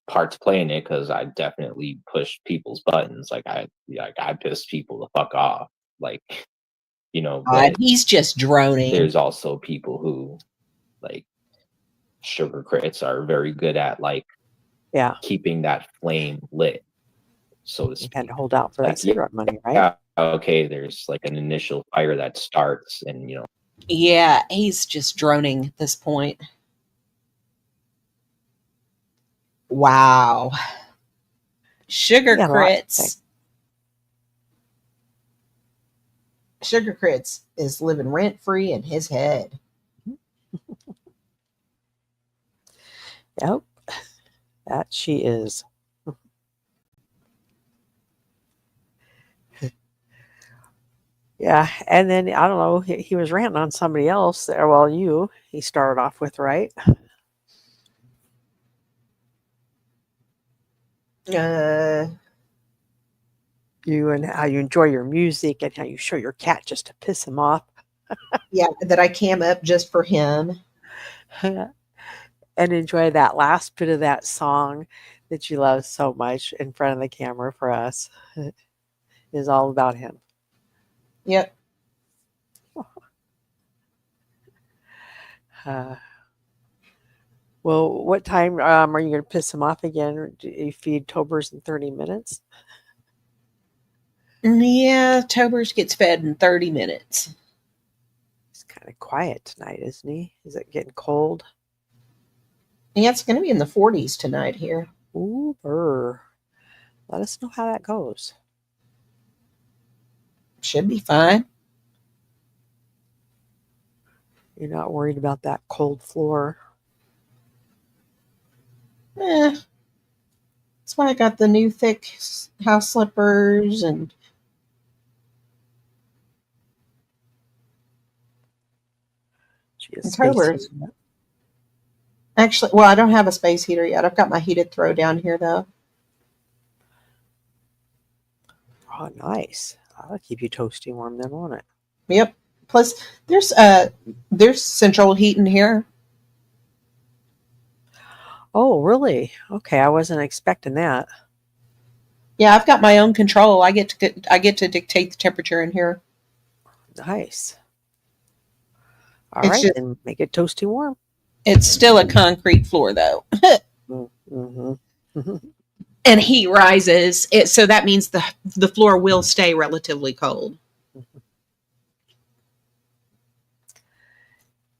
part to play in it, because I definitely pushed people's buttons. I pissed people the fuck off. Like, God, but he's just droning. there's also people who, like, sugar crits are very good at, like, Yeah. keeping that flame lit, so to You speak. had to hold out for that Like, yeah, cigarette money, right? yeah, okay, there's like an initial fire that starts, and Yeah, he's just droning at this point. Wow. Sugar He had a lot to say. Crits. Sugar Crits is living rent free in his head. Yep. That she is. Yeah. And then, I don't know, he was ranting on somebody else there. Well, he started off with, right? You and how you enjoy your music and how you show your cat just to piss him off. Yeah, that I came up just for him. And enjoy that last bit of that song that you love so much in front of the camera for us. It is all about him. Yep. Well, what time are you going to piss him off again? Or do you feed Tobers in 30 minutes? Yeah, Tobers gets fed in 30 minutes. He's kind of quiet tonight, isn't he? Is it getting cold? Yeah, it's going to be in the 40s tonight here. Ooh, brr. Let us know how that goes. Should be fine. You're not worried about that cold floor. That's why I got the new thick house slippers and She is Tobers. spacing it. Actually, well, I don't have a space heater yet. I've got my heated throw down here though. Oh, nice. That'll keep you toasty warm then, won't it? Yep. Plus, there's central heat in here. Oh, really? Okay, I wasn't expecting that. Yeah, I've got my own control. I get to dictate the temperature in here. Nice. All It's right, just- then make it toasty warm. It's still a concrete floor though, Mm-hmm. and heat rises. So that means the floor will stay relatively cold.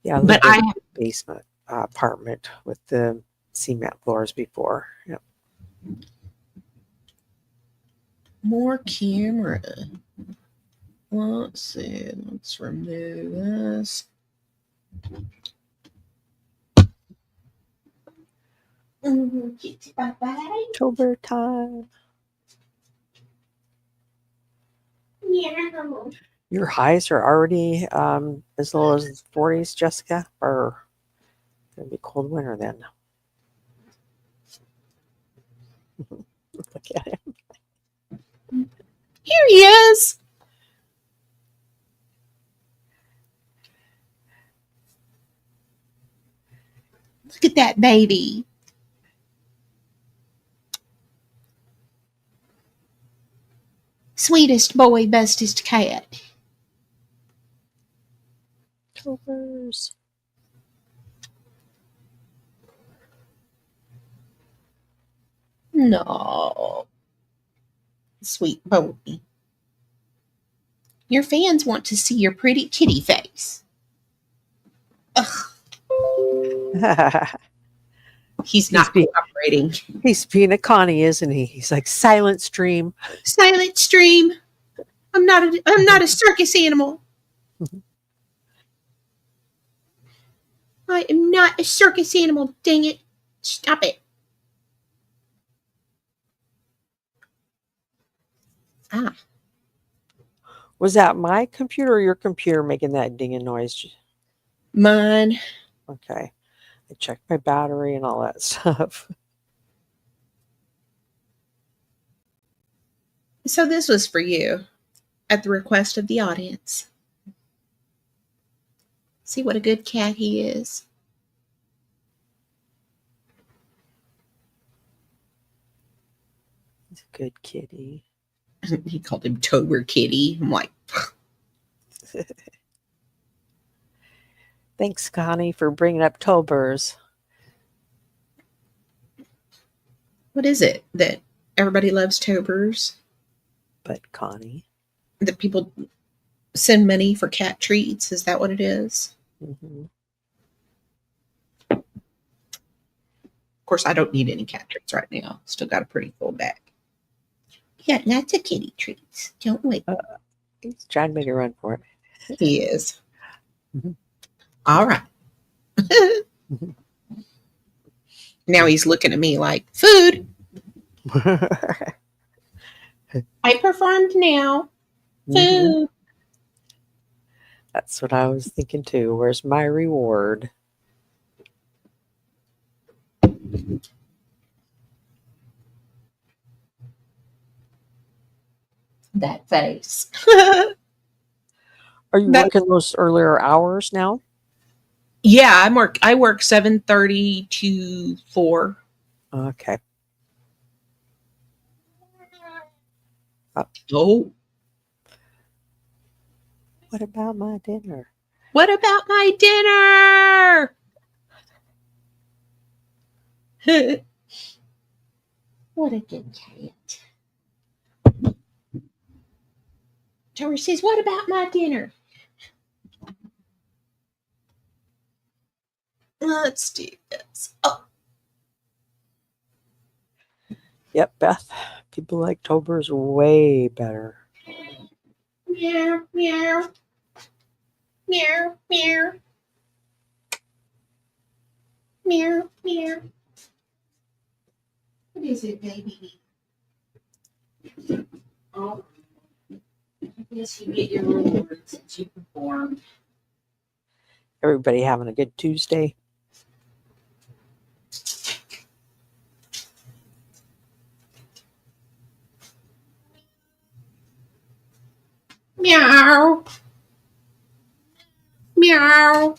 Yeah, But I I lived in a basement apartment with the cement floors before. Yep. more camera. Let's see. Let's remove this. October time. Your highs are already as low as 40s, Jessica, or gonna be cold winter then. Look at him. Here he is. Look at that baby. Sweetest boy, bestest cat. Octobers. No. Sweet boy. Your fans want to see your pretty kitty face. Ugh, he's not cooperating. He's being a Connie, isn't he? He's like silent stream. Silent stream. I'm not a circus animal. I am not a circus animal. Dang it. Stop it. Ah. Was that my computer or your computer making that dinging noise? Mine. Okay. I checked my battery and all that stuff. So this was for you at the request of the audience. See what a good cat he is. He's a good kitty. He called him Tober Kitty. I'm like, Thanks, Connie, for bringing up Tobers. what is it that everybody loves Tobers? But Connie. That people send money for cat treats? Is that what it is? Mm-hmm. Of course, I don't need any cat treats right now. Still got a pretty full bag. Yeah, lots of kitty treats. Don't wait. He's trying to make a run for it. He is. Mhm. All right. Mhm. Now he's looking at me like, food. I performed now. Mhm. Food. That's what I was thinking too. Where's my reward? That face. Are you That- working those earlier hours now? Yeah, I work 7:30 to 4. Okay. Oh, What about my dinner? what about my dinner? What a good cat. Tori says, what about my dinner? Let's do this. Oh, Yep, Beth. People like Tobers way better. meow, meow. Meow, meow. Meow, meow. What is it, baby? Oh, I guess you get your reward since you performed. Everybody having a good Tuesday? Meow. Meow.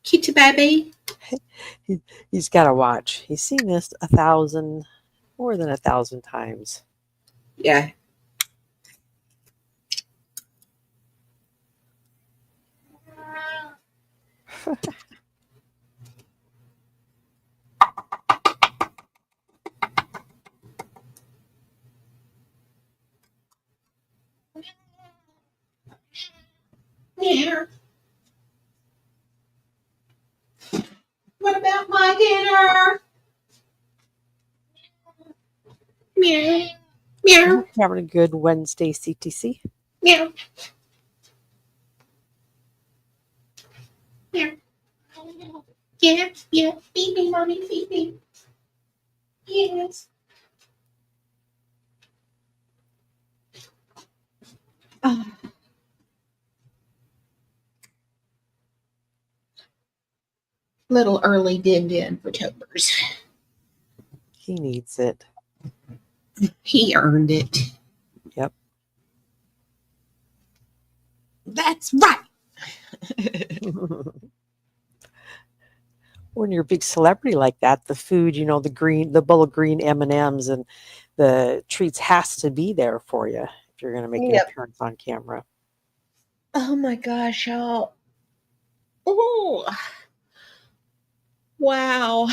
Kitty baby. He's got to watch. He's seen this more than 1,000 times. Yeah. Meow. What about my dinner? Meow. I Meow. hope you're having a good Wednesday, CTC. Meow. Meow. Yeah, yeah. Feed me, mommy, feed me. Yes. Ah. Little early din for Topers. He needs it. He earned it. Yep. That's right. When you're a big celebrity like that, the food, the bowl of green M&Ms and the treats has to be there for you if you're going to make an Yep. appearance on camera. Oh my gosh, y'all. Oh. Wow.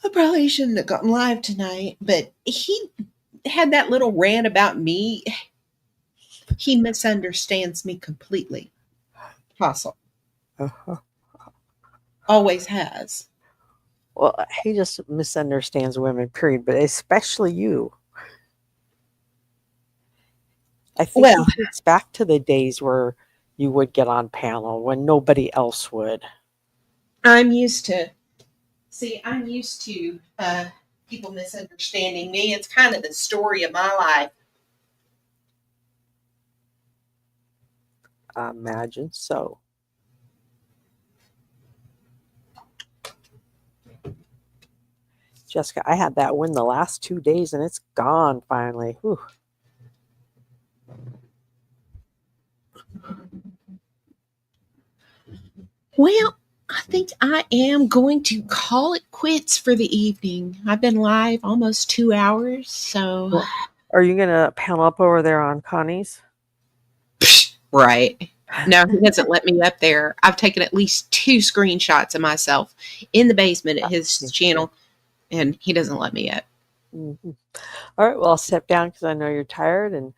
I probably shouldn't have gotten live tonight, but he had that little rant about me. He misunderstands me completely. Fossil. Uh-huh. Always has. Well, he just misunderstands women, period, but especially you. I think Well- he thinks back to the days where you would get on panel when nobody else would. I'm used to people misunderstanding me. It's kind of the story of my life. I imagine so. Jessica, I had that win the last 2 days and it's gone finally. Whew. Well, I think I am going to call it quits for the evening. I've been live almost 2 hours, so Well, are you going to panel up over there on Connie's? right. No, he doesn't let me up there. I've taken at least 2 screenshots of myself in the basement at his channel, and he doesn't let me up. Mm-hmm. All right, well, I'll step down because I know you're tired. And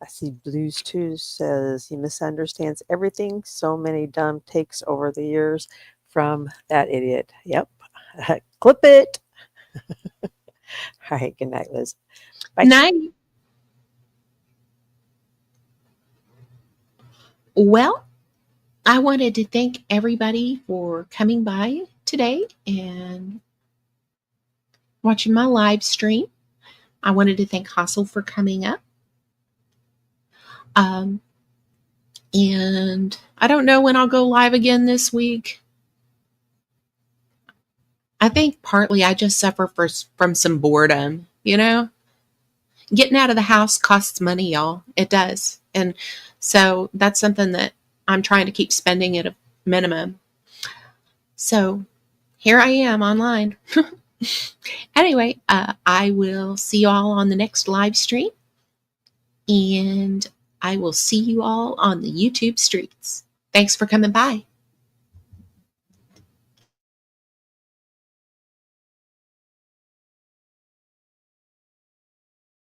I see Blues 2 says he misunderstands everything. So many dumb takes over the years from that idiot. Yep. Clip it. All right, good night, Liz. Bye. Night. Well, I wanted to thank everybody for coming by today and watching my live stream. I wanted to thank Hassel for coming up. And I don't know when I'll go live again this week. I think partly I just suffer from some boredom, you know? Getting out of the house costs money, y'all. It does. And so that's something that I'm trying to keep spending at a minimum. So here I am online. Anyway, I will see you all on the next live stream. And I will see you all on the YouTube streets. Thanks for coming by.